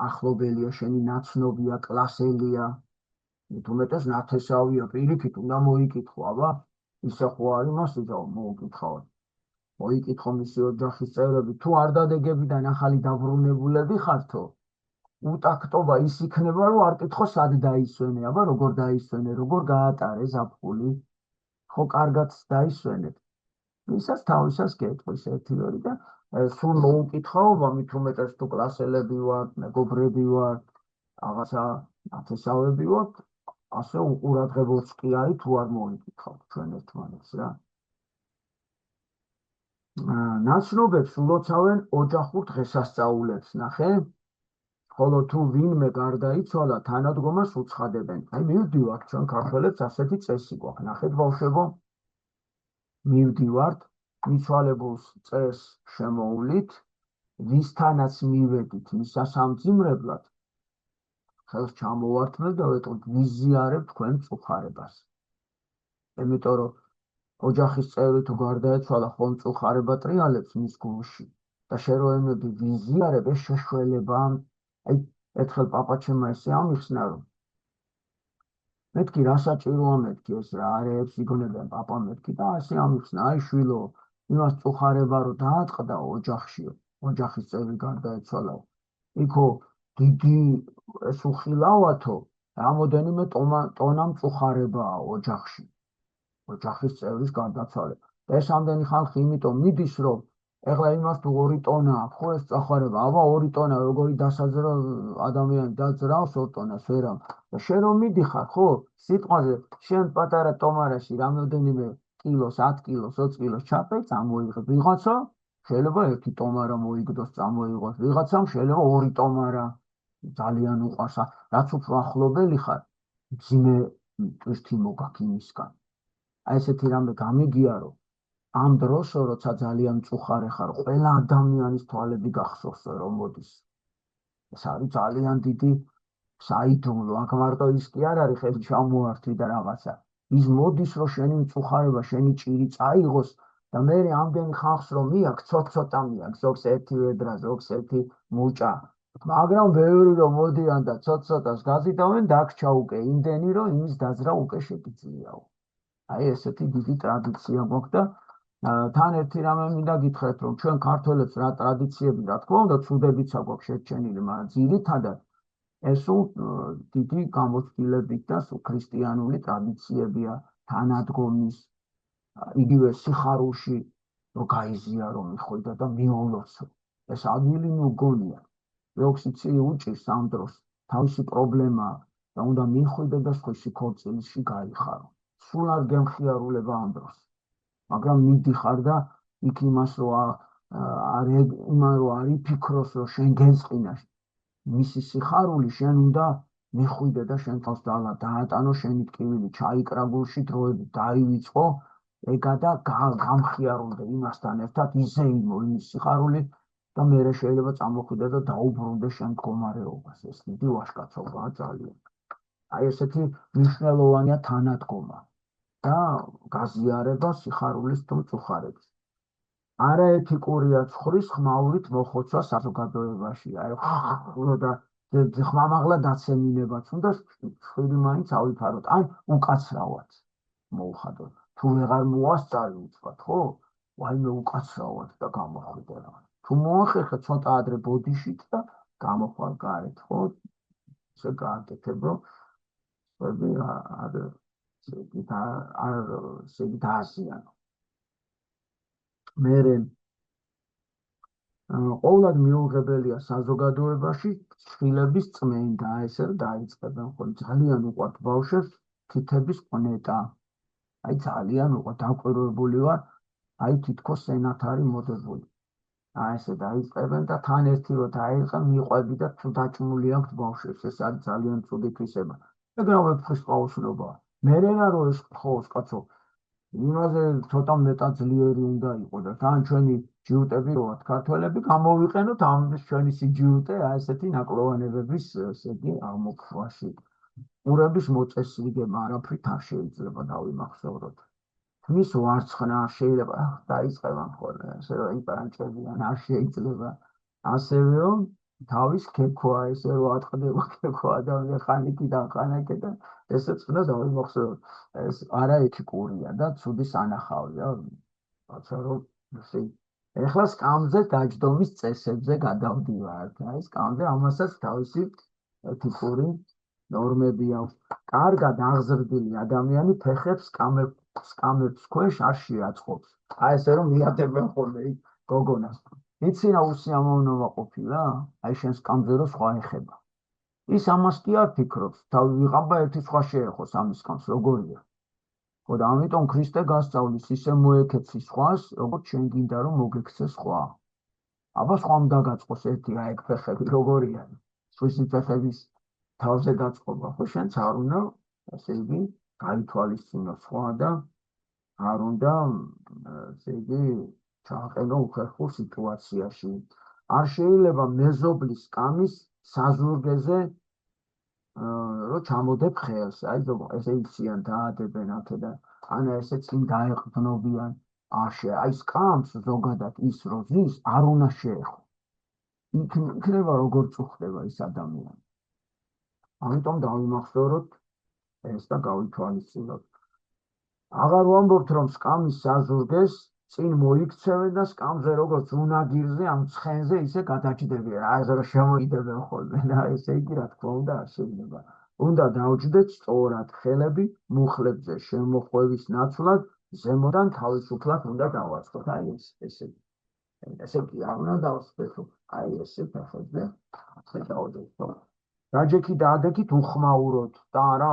ახლობელია, შენი ნაცნობია, კლასელია, თუმეტეს ნათესავია, პირიქით უნდა მოიკითხო, აბა, ისე ხო არ იმას მოუკითხავთ. მოიკითხო მისი ოჯახის წევრები, თუ არ დადეგებიდან ახალი დაბრუნებულები ხართო, უტაქტობა ის იქნება, რომ არ კითხო სად დაისვენე, აბა როგორ დაისვენე, როგორ გაატარე ზაფხული, ხო კარგად დაისვენეთ. ვისაც თავისას გეტყვის ერთი-ორი და სულ მოუკითხაობა, მით უმეტეს თუ კლასელები ვართ, მეგობრები ვართ, რაღაცა ნათესავები ვართ, ასე უყურადღებოც კი არის, თუ არ მოიკითხავთ ჩვენ ერთმანეთს რა. ნაცნობებს ულოცავენ ოჯახურ დღესასწაულებს, ნახე? ხოლო თუ ვინმე გარდაიცვალა, თანადგომას უცხადებენ. აი მივდივართ, ჩვენ ქართველებს ასეთი წესი გვაქვს. ნახეთ ბავშვებო, მივდივართ, მიცვალებულს წეს შემოვლით, ვისთანაც მივედით მისასამძიმრებლად, ხელს ჩამოვართმევ და ვეტყვით ვიზიარებ თქვენ მწუხარებას. იმიტომ რომ ოჯახის წევრი თუ გარდაეცვალა, ხომ მწუხარება ტრიალებს მის გულში და შენ რო ემები ვიზიარებ, ეს შეშველებაა. აი, ერთხელ პაპაჩემმა ესე ამიხსნა, რომ მეთქი რა საჭიროა, მეთქი ეს რა არებს იგონებიან პაპა მეთქი და ასე ამიხსნა, აი შვილო, იმას მწუხარება რო დაატყდა ოჯახშიო, ოჯახის წევრი გარდაეცვალაო, იქო დიდი ეს უხილავათო, რამოდენიმე ტონა მწუხარებაა ოჯახში, ოჯახის წევრის გარდაცვალება. ეს ამდენი ხალხი იმიტომ მიდის, რომ ეხლა იმას თუ 2 ტონა აქვს, ხო ეს წახარება, აბა 2 ტონა როგორი დასაძრა ადამიანი დაძრავს 2 ტონას ვერამ. და შენ რომ მიდიხარ, ხო, სიტყვაზე შენ პატარა ტომარაში რამოდენიმე კილოს, 10 კილოს, 20 კილოს ჩაყრე, წამოიღებ. ვიღაცა შეიძლება 1 ტომარა მოიგდოს, წამოიღოს, ვიღაცამ შეიძლება 2 ტომარა. ძალიან უყვარს, რაც უფრო ახლობელი ხარ, მძიმე ტვირთი მოგაქ იმისგან. აი ესეთი რამე გამიგია, რომ ამ დროს, როცა ძალიან მწუხარე ხარ, ყველა ადამიანის თვალები გახსოვს, რომ მოდის. ეს არის ძალიან დიდი საიდუმლო, აქ მარტო ის კი არ არის, ხელი ჩამოართვი და რაღაცა. ის მოდის, რომ შენი მწუხარება, შენი ჭირი წაიღოს და მე ამდენ ხალხს რომ მიაქ, ცოტ-ცოტა მიაქ, ზოგს 1 ვედრა, ზოგს 1 მუჭა. მაგრამ ბევრი რომ მოდიან და ცოტ-ცოტას გაზიდავენ, დაგჭა უკვე იმდენი, რომ იმის დაძრა უკვე შეგიძლიაო. აი ესეთი დიდი ტრადიცია გვაქვს და თან ერთი რამე მინდა გითხრათ, რომ ჩვენ ქართველებს რა ტრადიციები, რა თქმა უნდა, ცუდებიც აქვს შეჩენილი, მაგრამ ძირითადად ეს დიდი გამოცდილებით და ქრისტიანული ტრადიციებია, თანადგომის, იგივე სიხარულში რომ გაიზიარო მიხვიდა და მიულოცო. ეს ადვილი მოგონია. როგორც იცი უჭირს ამ დროს თავისი პრობლემა და უნდა მიხვიდე და სხვისი ქორწილში გაიხარო. სულ არ გემხიარულება ამ დროს. მაგრამ მიდიხარ და იქ იმას რომ არ იფიქროს, რომ შენ გენწყინა მისი სიხარული, შენ უნდა მიხვიდე და შენ თავს დაატანო შენი ტკივილი, ჩაიკრა გულში დროებით, დაივიწყო ეგა და გამხიარულდე იმასთან ერთად, იზეიმო იმის სიხარული და მერე შეიძლება წამოხვიდე და დაუბრუნდე შენ მდგომარეობას. ეს დიდი ვაჟკაცობაა ძალიან. აი ესეთი მნიშვნელოვანია თანადგომა და გაზიარება სიხარულის თუ მწუხარების. არაეთიკურია ცხრის ხმაურით მოხოცვა საზოგადოებაში. აი და ხმამაღლა დაცემინებაც უნდა ხვირი მაინც ავიფაროთ. ან უკაცრავად მოუხადოთ. თუ ვეღარ მოასწარი უცბად, ხო? ვაიმე უკაცრავად და გამოხვიდე რა. თუ მოახერხე ცოტა ადრე ბოდიშით და გამოხვალ გარეთ, ხო? ესე გააკეთებ, რომ სეგი დააზიანო. მერე ყოვლად მიუღებელია საზოგადოებაში ცხილების წმენდა, ესე დაიწყებენ, ხო, ძალიან უყვართ ბავშვებს თითების ყნეტა. აი ძალიან უყვართ, დაკვირვებული ვარ, აი თითქოს სენათარი მოდებული. აი ესე დაიწყებენ და თან ერთი რო დაიწყე მიყვები და თუ დაჭმული აქვს ბავშვებს, ეს არის ძალიან ცუდი თვისება. მაგრამ ვეფხის ყაოსნობა. მერე რა რო ეს ხოს კაცო, იმაზე ცოტა მეტად ძლიერი უნდა იყო და თან ჩვენი ჯიუტები როათ ქართველები გამოვიყენოთ ამ ჩვენი სიჯიუტე აი ესეთი ნაკლოვანებების ესეთი აღმოფხვაში. ყურების მოწესრიგება არაფრით არ შეიძლება დავიმახსოვროთ. თმის ვარცხნა არ შეიძლება დაიწყებან ხოლმე, ასე რომ იპანჭებიან, არ შეიძლება. ასევე რომ თავის ქექოა, ესე რომ ატყდება ქექოა და ხანიკიდან ხანაკეთა, ესეც უნდა დავიმახსოვროთ. ეს არაეთიკურია და ცუდი სანახავია. რაცა რომ ეხლა სკამზე დაჯდომის წესებზე გადავდივართ. აი სკამზე ამასაც თავისი ეთიკური ნორმები აქვს. კარგად აღზრდილი ადამიანი ფეხებს სკამებს ქვეშ არ შეაწყობს. აი ესე რომ მიადებენ ხოლმე გოგონას. იცი რა უსიამოვნება ყოფილა? აი შენ სკამზე რომ სხვა ეხება. ის ამას კი არ ფიქრობს, თავი ვიღება ერთი სხვა შეეხოს ამის სკამს, როგორია. ხო და ამიტომ ქრისტე გასწავლის ისე მოეკეცი სხვას, როგორც შენ გინდა რომ მოგექცე სხვა. აბა სხვამ დაგაწყოს ერთი აი ეგ ფეხები როგორია? სხვისი ფეხების თავზე დაწყობა, ხო შენც არ უნდა, ასე იგი, გაითვალისწინო სხვა და არ უნდა, ასე იგი, ჩააყენო უხერხულ სიტუაციაში. არ შეიძლება მეზობლის სკამის საზურგეზე რომ ჩამოდებ ხელს, აი ესე იციან დაადებენ ათე და ანა ესე წინ დაეყრდნობიან აი სკამს ზოგადად ის რო ზის არ უნდა შეეხო. იქნება როგორ წუხდება ის ადამიანი. ამიტომ დავიმახსოვროთ ეს და გავითვალისწინოთ. აღარ ვამბობთ რომ სკამის საზურგეს წინ მოიქცევენ და სკამზე როგორც უნაგირზე ამ ცხენზე ისე გადაჭდებიან. აი ეს რომ შემოიდებენ ხოლმე და ესე იგი რა თქმა უნდა არ შეიძლება. უნდა დაუჯდეთ სწორად ხელები მუხლებზე შემოხვევის ნაცვლად ზემოდან თავისუფლად უნდა დავაწყოთ. აი ესე კი არ უნდა დავსწრებო. აი ესე ფეხებზე დავდეთ. დაჯექი დაადექით უხმაუროთ და არა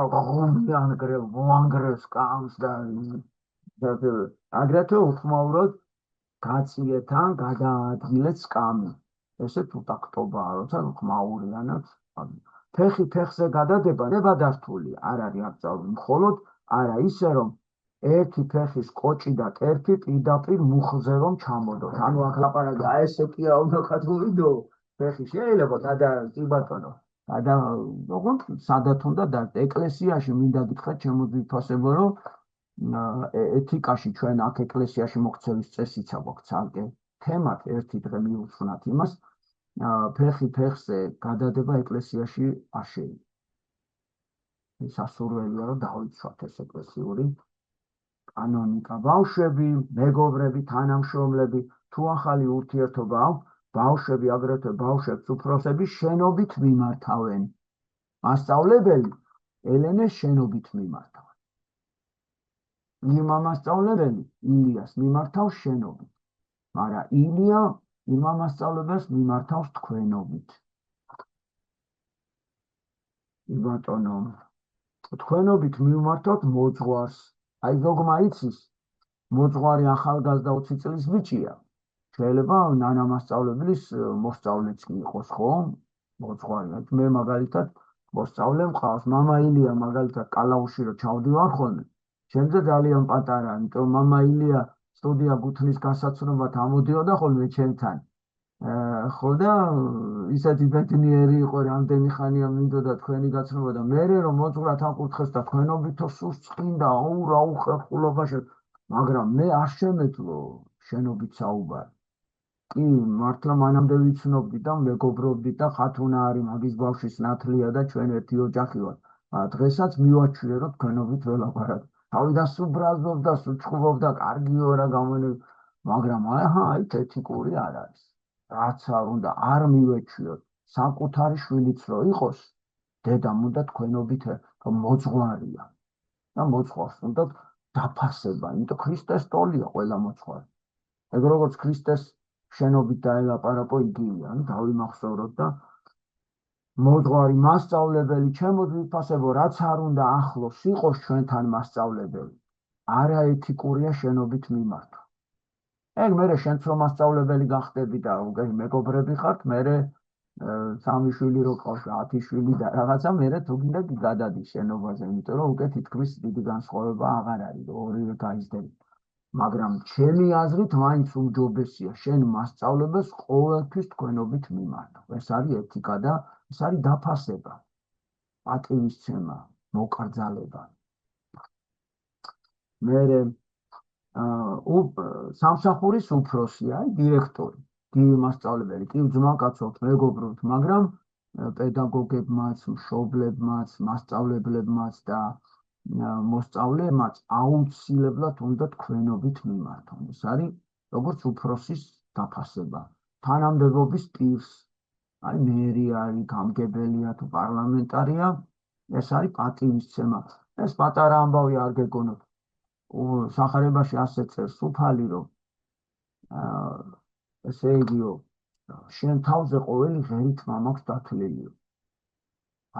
მოანგრევს კამს და აგრეთვე უხმაუროთ გაწიეთან გადაადგილეთ სკამი. ესეც უტაქტობაა, როცა უხმაურიანად ფეხი ფეხზე გადადება ნებადართული არ არის აკრძალული, მხოლოდ არა ისე რომ ერთი ფეხის კოჭი და კერპი პირდაპირ მუხლზე რომ ჩამოდოთ. ანუ აქ ლაპარაკი აი ესე კია უნდა გადმოვიდო ფეხი შეიძლება კი ბატონო ოღონდ სადაც უნდა და ეკლესიაში მინდა გითხრათ შემოგვიფასებო რომ ეთიკაში ჩვენ აქ ეკლესიაში მოქცევის წესიც აქვს ცალკე თემად ერთი დღე მიუძღვნათ იმას ფეხი ფეხზე გადადება ეკლესიაში არ შეიძლება. სასურველია რომ დავიცვათ ეს ეკლესიური კანონიკა. ბავშვები, მეგობრები, თანამშრომლები თუ ახალი ურთიერთობა აქვს, ბავშვები აგრეთვე ბავშვებს უფროსები შენობით მიმართავენ. მასწავლებელი ელენეს შენობით მიმართავენ. იმამასწავლებელი ილიას მიმართავს შენობით, მაგრამ ილია იმამასწავლებელს მიმართავს თქვენობით. ბატონო, თქვენობით მიმართავთ მოძღვარს. აი ზოგმა იცის, მოძღვარი ახალგაზრდა 20 წლის ბიჭია. შეიძლება ნანა მასწავლებლის მოსწავლეც იყოს, ხო? მოძღვარი. მე მაგალითად მოსწავლე მყავს, მამა ილია მაგალითად კალაუში რო ჩავდივარ ხოლმე. ჩემზე ძალიან პატარა, იმიტომ მამა ილია სტუდია გუთნის გასაცნობად ამოდიოდა ხოლმე ჩემთან. ხო და ისეთი ბედნიერი იყო, რამდენი ხანია მინდოდა თქვენი გაცნობა და მე რომ მოძღვრათ აკურთხეს და თქვენობითო სულს წინდა რა უხერხულობაში, მაგრამ მე არ შემეძლო შენობით საუბარი. კი, მართლა მანამდე ვიცნობდი და მეგობრობდი და ხათუნა არის მაგის ბავშვის ნათლია და ჩვენ ერთი ოჯახი ვართ. დღესაც მივაჩვიე რომ თქვენობით ველაპარაკ. თავიდან სუბრაზობდა, სუჩხუბობდა, კარგიო რა გამონე, მაგრამ აი ეთიკური არ არის. რაც არ უნდა არ მივეჩვიოთ, საკუთარი შვილიც რო იყოს, დედამ უნდა თქვენობით მოძღვარია და მოძღვარს უნდა დაფასება, იმიტომ ქრისტეს ტოლია ყველა მოძღვარი. ეგ როგორც ქრისტეს შენობით დაელაპარაკო იგივე, ანუ დავიმახსოვროთ და მოძღვარი მასწავლებელი ჩემო ვიფასებო, რაც არ უნდა ახლოს იყოს ჩვენთან მასწავლებელი. არაეთიკურია შენობით მიმართვა. ეგ მერე შენც რომ მასწავლებელი გახდები და მეგობრები ხართ, მერე სამი შვილი რო ყავს, 10 შვილი და რაღაცა, მერე თუ გინდა გადადი შენობაზე, იმიტომ რომ უკვე თითქმის დიდი განსხვავება აღარ არის, ორივე გაიზრდები. მაგრამ ჩემი აზრით მაინც უმჯობესია შენ მასწავლებელს ყოველთვის თქვენობით მიმართო. ეს არის ეთიკა და ეს არის დაფასება, პატივისცემა, მოკრძალება. მერე სამსახურის უფროსია, დირექტორი, გივი მასწავლებელი, კი ძმაკაცობთ, მეგობრობთ, მაგრამ პედაგოგებმაც, მშობლებმაც, მასწავლებლებმაც და მოსწავლეებმაც აუცილებლად უნდა თქვენობით მიმართონ. ეს არის როგორც უფროსის დაფასება. თანამდებობის პირს, აი მერი არის, გამგებელია თუ პარლამენტარია, ეს არის პატივისცემა. ეს პატარა ამბავი არ გეგონოთ. სახარებაში ასე წერს უფალი რომ ესე იგიო შენ თავზე ყოველი ღერითმა მაქვს დათვლილიო.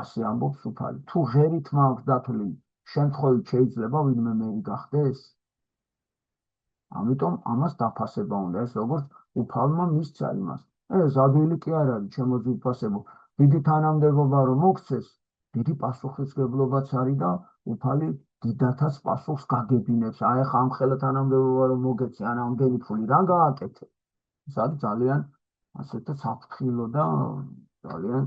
ასე ამბობს უფალი. თუ ღერითმა აქვს დათვლილი, შემთხვევით შეიძლება ვინმე მერი გახდეს? ამიტომ ამას დაფასება უნდა. ეს როგორც უფალმა მისცა იმას. ეს ადვილი კი არ არის, ჩემო ძვირფასებო. დიდი თანამდებობა რომ მოქცეს, დიდი პასუხისმგებლობაც არის და უფალი დიდათაც პასუხს გაგებინებს. აი ხა ამ ხელა თანამდებობა რომ მოგეცე, ან ამდენი ფული რა გააკეთე? ეს არის ძალიან ასეთი საფრთხილო და ძალიან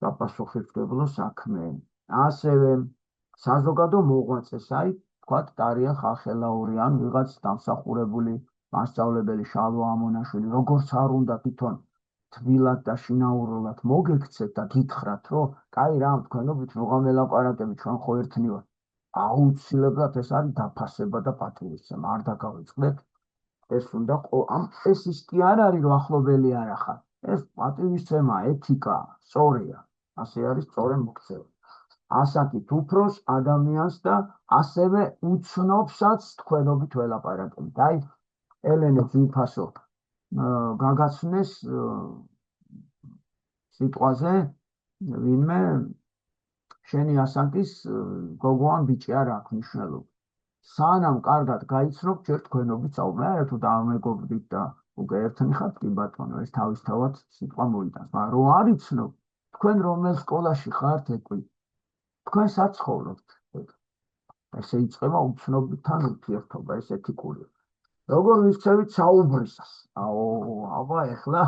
საპასუხისმგებლო საქმე. ასევე საზოგადო მოღვაწეს, აი თქვათ დარიან ხალხელაური ან ვიღაც დამსახურებული მასწავლებელი შალვა ამონაშვილი, როგორც არ უნდა თვითონ თბილად და შინაურულად მოგექცეთ და გითხრათ, რომ კაი რა, თქვენობით როღამ ელაპარაკები, ჩვენ ხო ერთნი ვართ. აუცილებლად ეს არის დაფასება და პატივისცემა, არ დაგავიწყდეთ. ეს უნდა ეს ის კი არ არის, რომ ახლობელი არ ახარ. ეს პატივისცემა, ეთიკა, სწორია. ასე არის სწორი მოქცევა. ასაკით უფროს ადამიანს და ასევე უცნობსაც თქვენობით ველაპარაკებით. აი, ელენე ძვირფასო გაგაცნეს სიტყვაზე ვინმე შენი ასაკის გოგო ან ბიჭი არ აქვს მნიშვნელობა. სანამ კარგად გაიცნობ, ჯერ თქვენობით საუბრობ, თუ დამეგობრდით და უკვე ერთნი ხართ, კი ბატონო, ეს თავისთავად სიტყვა მოიტანს. მაგრამ რო არ იცნობ, თქვენ რომელ სკოლაში ხართ ეკვი, თქვენ საცხოვრობთ. ესე იწყება უცნობთან ურთიერთობა, ეს ეთიკურია. როგორ ვიქცევით საუბრისას? აბა ეხლა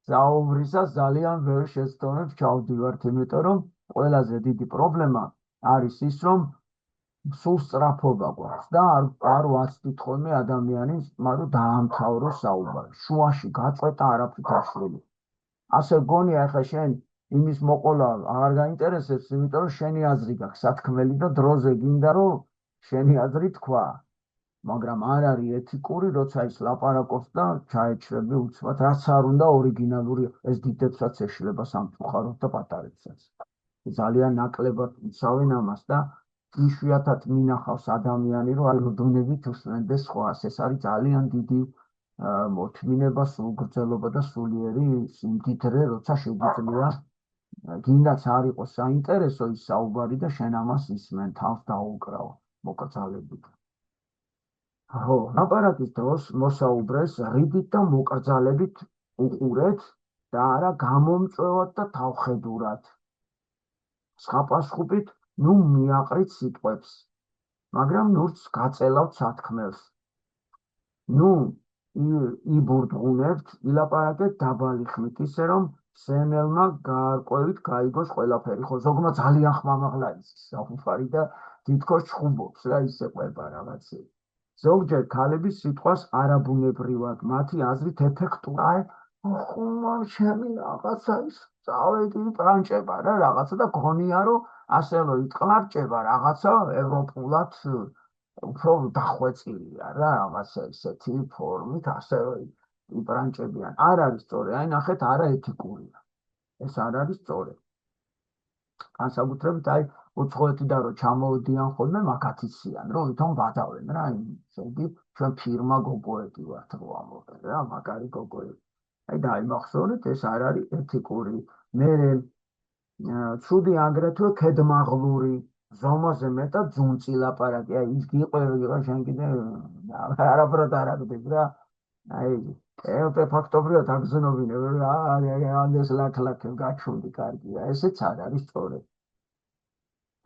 საუბრისას ძალიან ბევრ შეცდომებს ჩავდივართ, იმიტომ რომ ყველაზე დიდი პრობლემა არის ის, რომ სულ სწრაფობა გვაქვს და არ ვაცდით ხოლმე ადამიანის, მაგრამ დაამთავროს საუბარი. შუაში გაწყვეტა არაფრით აშლილი. ასე გონია, ახლა შენ იმის მოყოლა აღარ გაინტერესებს, იმიტომ რომ შენი აზრი გაქვს სათქმელი და დროზე გინდა რომ შენი აზრი თქვა. მაგრამ არ არის ეთიკური, როცა ის ლაპარაკობს და ჩაეჩრები უცბად, რაც არ უნდა ორიგინალური, ეს დიდებსაც ეშლება სამწუხაროდ და პატარებსაც. ძალიან ნაკლებად იცავენ ამას და იშვიათად მინახავს ადამიანი, რომ აი დუნებით უსმენდეს სხვას. ეს არის ძალიან დიდი მოთმინება, სულგრძელობა და სულიერი სიმდიდრე, როცა შეგვიძლია გინდაც არ იყოს საინტერესო ის საუბარი და შენ ამას ისმენ, თავს დაუკრავ მოკრძალებით. ლაპარაკის დროს მოსაუბრეს რიდით და მოკრძალებით უყურეთ და არა გამომწვევად და თავხედურად. სხვაპასხობით ნუ მიაყრით სიტყვებს, მაგრამ ნურც გაწელავთ სათქმელს. ნუ იბურდღუნებთ, ილაპარაკეთ დაბალი ხმით, ისე რომ სენელმა გარკვევით გაიგოს ყველაფერი. ხო, ზოგმა ძალიან ხმამაღლა იცის საფუფარი და თითქოს ჩხუბობს რა, ისე ყვება რაღაცები. ზოგჯერ ქალების სიტყვას არაბუნებრივად, მათი აზრით ეფექტურა. ხუმამ ჩემი რაღაცა ის წავედი პრანჭება რა რაღაცა და გონია რომ ასე რომ იტყლარჭება რაღაცა ევროპულად უფრო დახვეწილია რა რაღაცა ისეთი ფორმით ასე რომ იპრანჭებიან. არ არის სწორი, აი ნახეთ, არა ეთიკურია. ეს არ არის სწორი. განსაკუთრებით აი უცხოეთიდან რომ ჩამოვიდიან ხოლმე მაგათიციან, რომ ვითომ გადავენ რა, ისეთი ჩვენ ფირმა გოგოები ვართ რო ამოვიდეთ რა, მაგარი გოგოები. აი დაიმახსოვრეთ, ეს არ არის ეთიკური. მე ცუდი აგრეთვე ქედმაღლური, ზომაზე მეტად ძუნწი ლაპარაკი, აი ის გიყვები რა, შენ კიდე არაფრად არ აგდებ რა. აი ფაქტობრივად აგზნობინე რა, ეს ლაქლაქი გაჩვდი კარგია, ესეც არ არის სწორი.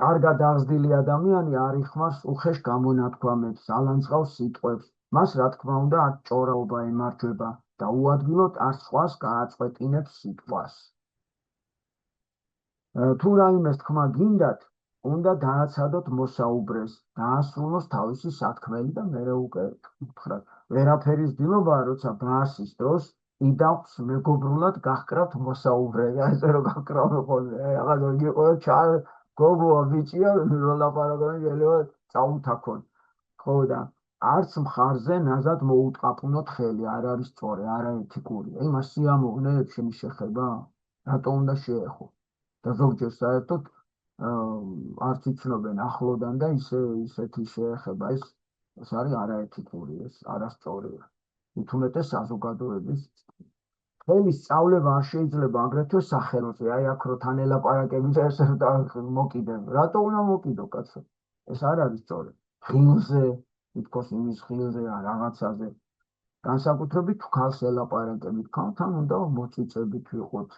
კარგად აღზრდილი ადამიანი არ იხმარს უხეშ გამონათქვამებს, ალანძღავს სიტყვებს. მას რა თქმა უნდა არ ჭორაობა ემარჯვება და უადგილოდ არ სხვას გააწყვეტინებს სიტყვას. თუ რაიმეს თქმა გინდათ, უნდა დააცადოთ მოსაუბრეს, დაასრულოს თავისი სათქმელი და მერე უკვე უთხრათ. ვერაფერის დილობაა, როცა ბაასის დროს იდავს მეგობრულად გახკრავთ მოსაუბრე, ესე რომ გახკრავ ხოლმე, რაღაცა იყო გოგოა ბიჭია, რო ლაპარაკობენ, შეიძლება წაუთაქონ. ხო და არც მხარზე ნაზად მოუტყაფუნოთ ხელი, არ არის სწორი, არა ეთიკურია. იმას სიამოვნებ შენი შეხება, რატო უნდა შეეხო? და ზოგჯერ საერთოდ არც იცნობენ ახლოდან და ისეთი შეეხება, ეს არის არაეთიკური, ეს არასწორია. უთუმეტეს საზოგადოების ხელის სწავლება არ შეიძლება აგრეთვე სახელოზე, აი აქ რო თან ელაპარაკებით ეს მოკიდებ. რატო უნდა მოკიდო კაცო? ეს არ არის სწორი. ხილზე, თითქოს იმის ხილზე რაღაცაზე. განსაკუთრებით თუ ქალს ელაპარაკებით, ქალთან უნდა მოწიწებით ვიყოთ,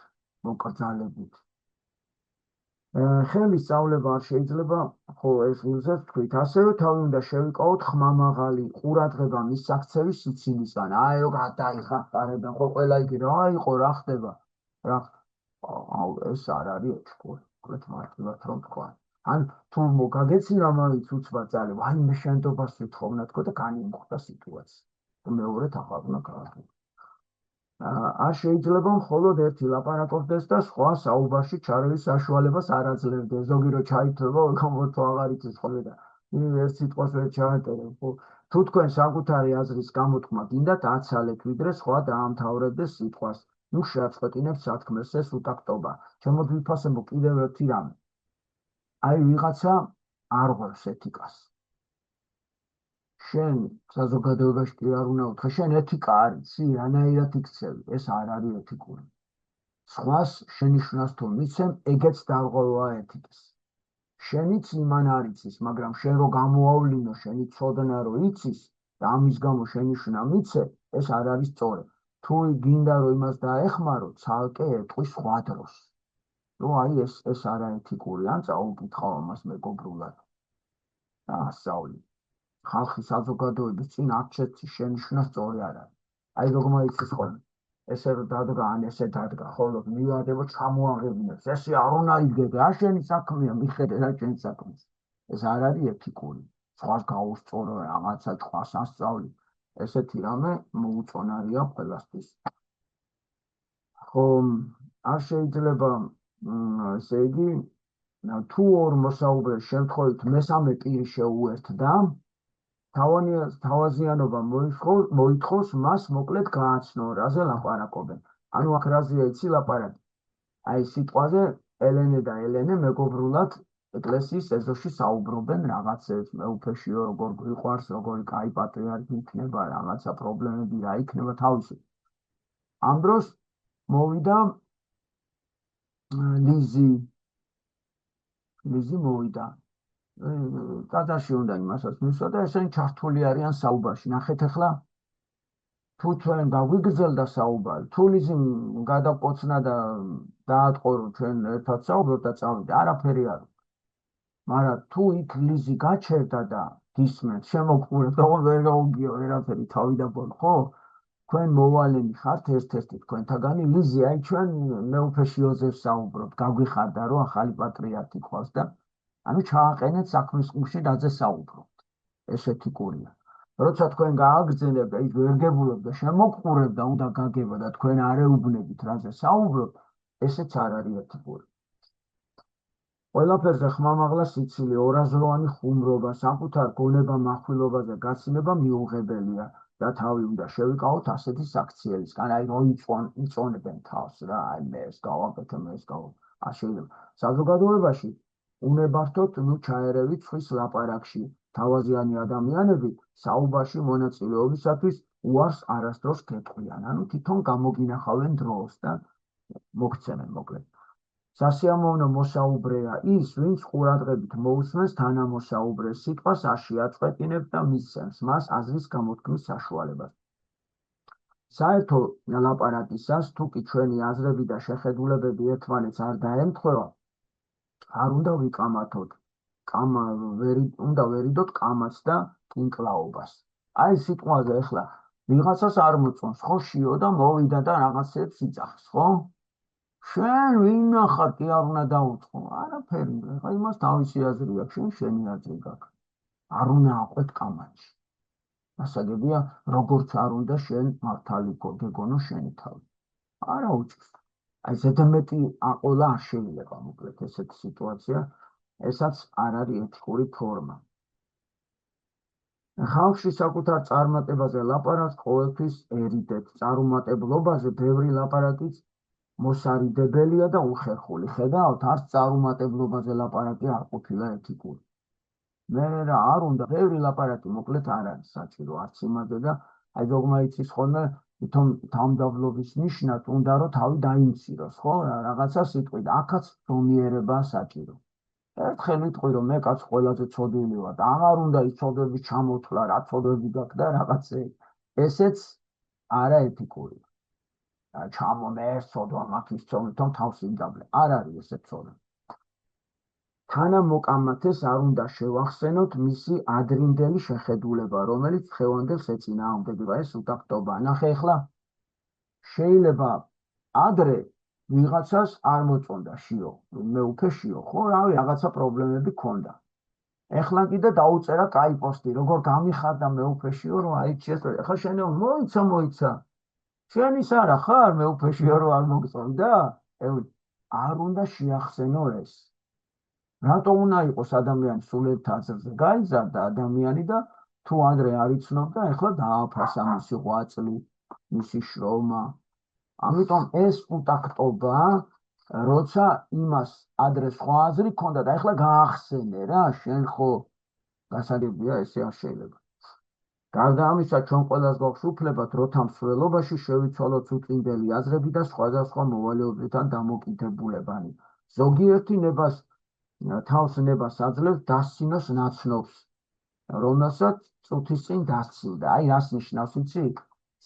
მოკრძალებით. ხელის სწავლება არ შეიძლება, ხო ეს ხილზეც თქვით, ასევე თავი უნდა შევიკავოთ ხმამაღალი ყურადღება მისაქცევის სიცილისგან. აი რო გადაიხარებენ, ხო ყველა იგი რა იყო, რა ხდება? რა ეს არ არის ეთიკური. მოკლედ მარტივად რომ თქვა. ან თუ მოგაგეცი რამაიც უცბად ძალე, ვაიმე შენდობას ვითხოვნა თქო და განიმუხტა სიტუაცია. მეორედ ახლა უნდა გააკეთო. არ შეიძლება მხოლოდ ერთი ლაპარაკობდეს და სხვა საუბარში ჩარევის საშუალებას არ აძლევდეს. ზოგი რო ჩაითვლება, თუ აღარ იცის ხოლმე და ერთ სიტყვას ვერ ჩაატერებ. თუ თქვენ საკუთარი აზრის გამოთქმა გინდათ, აცალეთ, ვიდრე სხვა დაამთავრებდეს სიტყვას. ნუ შეაწყვეტინებთ სათქმელს ეს უტაქტობა. ჩემოდ ვიფასებო კიდევ ერთი რამე. აი ვიღაცა არ ღვევს ეთიკას. შენ საზოგადოებაში კი არ უნდა უთხრა, შენ ეთიკა არ იცი, რანაირად იქცევი, ეს არ არის ეთიკური. სხვას შენიშვნას თუ მიცემ, ეგეც დარღვევა ეთიკის. შენიც იმან არ იცის, მაგრამ შენ რო გამოავლინო, შენი ცოდნა რო იცის და ამის გამო შენიშვნა მიცე, ეს არ არის სწორი. თუ გინდა რომ იმას დაეხმარო, ცალკე ეტყვი სხვა დროს. რომ აი ეს არაეთიკური, ან წაუკითხავ ამას მეგობრულად. ასწავლი. ხალხი საზოგადოების წინ არჩევს შენიშვნა სწორი არ არის. აი როგორ მოიცის ხოლმე. ესე რომ დადგა, ან ესე დადგა, ხოლო მივადებო ჩამოაღებინებს. ესე არ უნდა იგეგე, რა შენი საქმეა, მიხედე რა შენი საქმეა. ეს არ არის ეთიკური. სხვას გაუსწორო რაღაცა თქვას ასწავლი. ესეთი რამე მოუწონარია ყველასთვის. ხო, არ შეიძლება ესე იგი თუ ორ მოსაუბრეს შემთხვევით მესამე პირი შეუერთდა, თავაზიანობა მოითხოვს მას მოკლედ გააცნო, რაზე ლაპარაკობენ. ანუ აქ რაზეა იცი ლაპარაკი? აი სიტყვაზე ელენე და ელენე მეგობრულად ეკლესიის ეზოში საუბრობენ რაღაცებს, მეუფეშიო როგორ გვიყვარს, როგორი კაი პატრიარქი იქნება, რაღაცა პრობლემები რა იქნება თავისი. ამ დროს მოვიდა ლიზი მოვიდა. ტაძარში უნდა იმასაც მისვა და ესენი ჩართული არიან საუბარში. ნახეთ ახლა თუ ჩვენ გაგვიგრძელდა საუბარი, თუ ლიზი გადაყოცნა და დაატყო რომ ჩვენ ერთად საუბრობთ და წავიდა, არაფერი არ უნდა. მაგრამ თუ იქ ლიზი გაჩერდა და გისმენთ, შემოგყურებთ, ოღონდ ვერ გაუგიო ვერაფერი თავი და ბოლო, ხო? თქვენ მოვალენი ხართ ერთ-ერთი თქვენთაგანი, ლიზი, აი ჩვენ მეუფეში იოზეფს საუბრობთ, გაგვიხარდა რომ ახალი პატრიარქი ყავს და ანუ ჩააყენეთ საქმის ყურში რაზე საუბრობთ. ეს ეთიკურია. როცა თქვენ გააგრძელებთ, აი ვერ გებულობთ და შემოგყურებთ და უნდა გაგება და თქვენ არ ეუბნებით რაზე საუბრობთ, ესეც არ არის ეთიკური. ყველაფერზე ხმამაღლა სიცილი, ორაზროვანი ხუმრობა, საკუთარ გონება-მახვილობაზე გაცილება მიუღებელია და თავი უნდა შევიკავოთ ასეთი საქციელისგან, აი რომ იწონებენ თავს რა, აი მე ეს გავაკეთე, მე ეს არ შეიძლება. საზოგადოებაში უნებართოთ ჩაერევით ხვის ლაპარაკში. თავაზიანი ადამიანები საუბარში მონაწილეობისათვის უარს არასდროს გეტყვიან, ანუ თვითონ გამოგინახავენ დროს და მოგცემენ მოკლედ. სასიამოვნო მოსაუბრეა ის, ვინც ყურადღებით მოусმენს თანამოსაუბრეს სიტყვას, არ შეაწყვეტინებს და მისცემს მას აზრის გამოთქმის საშუალებას. საერთო ლაპარაკისას, თუ კი ჩვენი აზრები და შეხედულებები ერთმანეთს არ დაემთხვევა, არ უნდა ვიკამათოთ, უნდა ვერიდოთ კამათს და კინკლაობას. აი სიტყვაზე ახლა ვიღაცას არ მოწონს, ხო შიო და მოვიდა და რაღაცებს იწახს, ხო? შენ ვინ ახარ, კი არ უნდა დაუწყო, არაფერი, ახლა იმას თავისი აზრი აქვს, შენი აზრი გაქვს. არ უნდა აყვეთ კამათში. ასაგებია, როგორც არ უნდა შენ მართალი გეგონო შენი თავი. არა უჭირს. აი ზედმეტი აყოლა არ შეიძლება მოკლედ ესეთი სიტუაცია, ესაც არ არის ეთიკური ფორმა. ხალხში საკუთარ წარმატებაზე ლაპარაკს ყოველთვის ერიდეთ. წარუმატებლობაზე ბევრი ლაპარაკიც მოსარიდებელია და უხერხული. ხედავთ, არც წარუმატებლობაზე ლაპარაკი არ ყოფილა ეთიკური. მე რა არ უნდა ბევრი ლაპარაკი მოკლედ არ არის საჭირო არც იმაზე და აი როგორ იცის ხოლმე თვითონ თავმდაბლობის ნიშნად უნდა რომ თავი დაიმციროს, ხო? რაღაცა სიტყვით, აქაც ზომიერებაა საჭირო. ერთხელ ვიტყვი რომ მე კაც ყველაზე ცოდვილი ვარ და აღარ უნდა ის ცოდვები ჩამოთვლა, რა ცოდვები გაქვს და რაღაცე. ესეც არა ეთიკურია. ჩამომე ეს ცოდვა მაგის ცოდვითონ თავს იმდაბლე. არ არის ესე ცოდვა. თანამოკამათეს არ უნდა შევახსენოთ მისი ადრინდელი შეხედულება, რომელიც დღევანდელს ეწინააღმდეგება. ეს უტაქტობა. ნახე ახლა შეიძლება ადრე ვიღაცას არ მოწონდა შიო, მეუფე შიო, ხო, რავი, რაღაცა პრობლემები ქონდა. ეხლა კიდე დაუწერა კაი პოსტი, როგორ გამიხარდა მეუფე შიო, რომ აიჩი ეს, ეხლა შენ მოიცა. შენ ის არა ხარ მეუფე შიო, რომ არ მოგწონდა? არ უნდა შეახსენო ეს. რატო უნდა იყოს ადამიანი სულიერ თაზრზე გაიზარდა ადამიანი და თუ ადრე არ იცნობდა, ეხლა დააფასა მისი ღვაწლი, მისი შრომა. ამიტომ ეს უტაქტობა, როცა იმას ადრე სხვა აზრი ქონდა და ეხლა გაახსენე რა, შენ ხო გასაგებია ესე არ შეიძლება. გარდა ამისა, ჩვენ ყველას გვაქვს უფლება დროთა მსვლელობაში შევიცვალოთ უწინდელი აზრები და სხვადასხვა მოვალეობებთან დამოკიდებულებანი. ზოგიერთი თავს ნებას აძლევს დასცინოს ნაცნობს, რომელსაც წუთის წინ დასცინდა. აი, რას ნიშნავს იცი?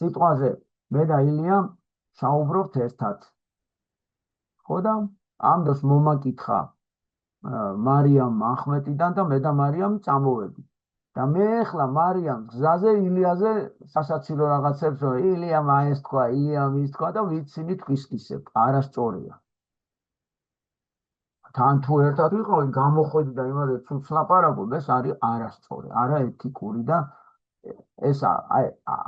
სიტყვაზე მე და ილიამ საუბრობთ ერთად. ხო და ამ დროს მომაკითხა მარიამ ახმეტიდან და მე და მარიამი წამოვედი. და მე ახლა მარიამ გზაზე ილიაზე სასაცილო რაღაცებს რომ ილიამ ეს თქვა, ილიამ ის თქვა და ვიცინით ვისკისებ. არასწორია. თან თუ ერთად ვიყავით, გამოხვედი და იმაზე ცუც ლაპარაკობ, ეს არის არასწორი, არაეთიკური და ეს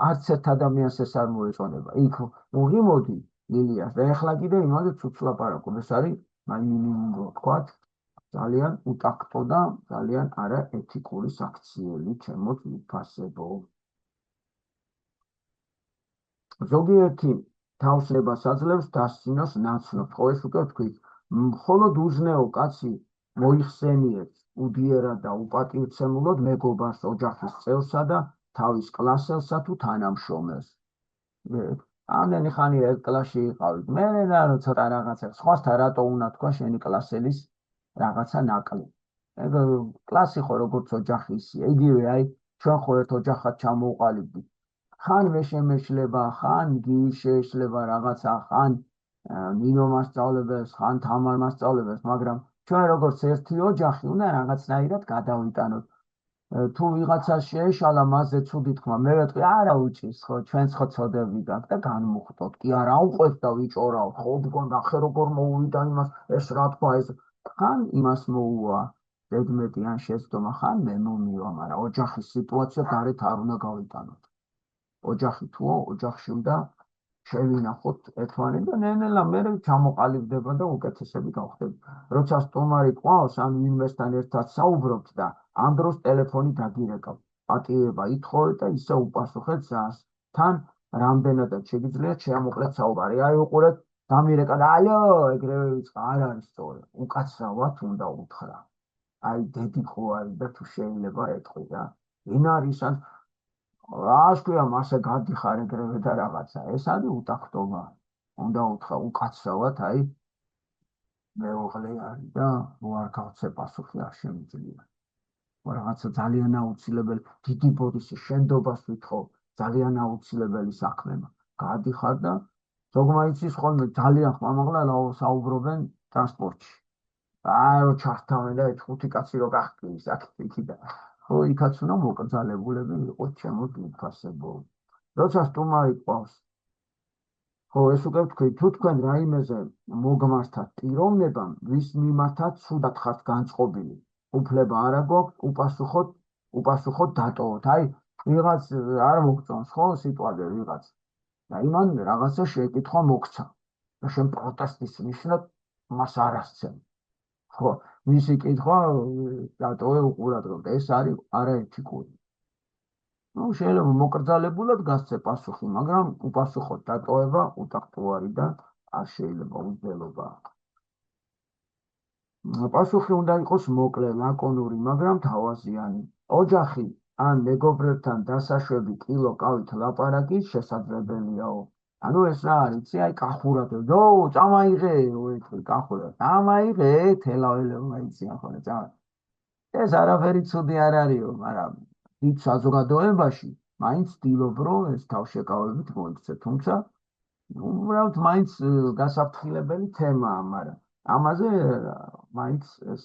არც ერთ ადამიანს ეს არ მოეწონება. იქ უღიმოდი ილიას და ეხლა კიდე იმაზე ცუც ლაპარაკობ, ეს არის მინიმუმ თქვათ, ძალიან უტაქტო და ძალიან არაეთიკური საქციელი ჩემოთ ვიფასებო. ზოგიერთი თავს ნებას აძლევს დასცინოს ნაცნობს. ხო, ეს უკვე ვთქვით, მხოლოდ უზნეო კაცი მოიხსენიებს უდიერად და უპატივცემულოდ მეგობარს, ოჯახის წევრსა და თავის კლასელსა თუ თანამშრომელს. ამდენი ხანია ერთ კლასში იყავით. მე რა ცოტა რაღაცა სხვასთან რატო უნდა თქვა შენი კლასელის რაღაცა ნაკლი. კლასი ხო როგორც ოჯახი ისია. იგივე აი ჩვენ ხო ერთ ოჯახად ჩამოვყალიბდით. ხან მე შემეშლება, ხან გიი შეეშლება რაღაცა, ხან ნინო მასწავლებელს, ხან თამარ მასწავლებელს, მაგრამ ჩვენ როგორც ერთი ოჯახი უნდა რაღაცნაირად გადავიტანოთ. თუ ვიღაცას შეეშალა, მასზე ცუდი თქვა, მე ვეთქვი, არა უჭირს, ხო, ჩვენც ხო ცოდები გაქვს და განმუხტოთ. კი არა, უყვეთ და ვიჭორავთ, ხო, გქონდა ახე როგორ მოუვიდა იმას, ეს რა თქვა, ეს ხან იმას მოუვა ზედმეტი ან შეცდომა, ხან მე მომივა, მაგრამ ოჯახის სიტუაცია გარეთ არ უნდა გავიტანოთ. ოჯახი თუო, ოჯახში უნდა შევინახოთ ერთმანეთი და ნელ-ნელა მე ჩამოყალიბდება და უკეთესები გავხდები. როცა სტუმარი ყავს, ან ვინმესთან ერთად საუბრობთ და ამ დროს ტელეფონი დაგირეკავ. პატიება ითხოვეთ და ისე უპასუხეთ ზას. თან რამდენადაც შეგიძლიათ შეამოკლეთ საუბარი. აი უყურეთ, დამირეკა და ალო, ეგრევე ვიწყა, არ არის სწორი. უკაცრავად უნდა უთხრა. აი დედი ხო არის და თუ შეიძლება ეთქვი რა. ვინ არის ან რას ქვია მასე გადიხარ ეგრევე და რაღაცა. ეს არის უტაქტობა. უნდა უთხრა უკაცრავად, აი მეუღლე არის და არ გავცე პასუხი არ შემიძლია. რაღაცა ძალიან აუცილებელი დიდი ბოდიში შენდობას ვითხოვ, ძალიან აუცილებელი საქმეა. გადიხარ და ზოგმა იცის ხოლმე ძალიან ხმამაღლა საუბრობენ ტრანსპორტში. რო ჩართავენ და 5 კაცი რო გახტის აქ-იქიდან. ხო, იქაც უნდა მოკრძალებულები იყოს ჩემო ვიფასებო. როცა სტუმარი ყავს, ხო, ეს უკვე ვთქვი, თუ თქვენ რაიმეზე მოგმართათ ტიროვნებამ, ვის მიმართაც ცუდად ხართ განწყობილი, უფლება არა გვაქვს უპასუხოთ დატოვოთ. აი, ვიღაც არ მოგწონს, ხო, სიტყვაზე ვიღაც. და იმან რაღაცა შეკითხვა მოგცა. და შენ პროტესტის ნიშნად მას არ ასცენ. ხო, მისი კითხვა დატოვე უყურადღებდა. ეს არის არაეთიკური. ну, შეიძლება მოკრძალებულად გასცე პასუხი, მაგრამ უპასუხოთ დატოვება უტაქტუარი და არ შეიძლება უძველობა. პასუხი უნდა იყოს მოკლე, ლაკონური, მაგრამ თავაზიანი. ოჯახი ან მეგობრებთან დასაშვები კილო კავით ლაპარაკი შესაძლებელიაო. ანუ ეს რა არის, იცი, აი კახურად, წამაიღე, კახურად, წამაიღე, თელაველებმა იციან ხოლმე, ეს არაფერი ცუდი არ არისო, მაგრამ დიდ საზოგადოებაში მაინც ვთილობ, რომ ეს თავშეკავებით მოიქცე, თუმცა უბრალოდ მაინც გასაფრთხილებელი თემაა, მაგრამ ამაზე მაინც ეს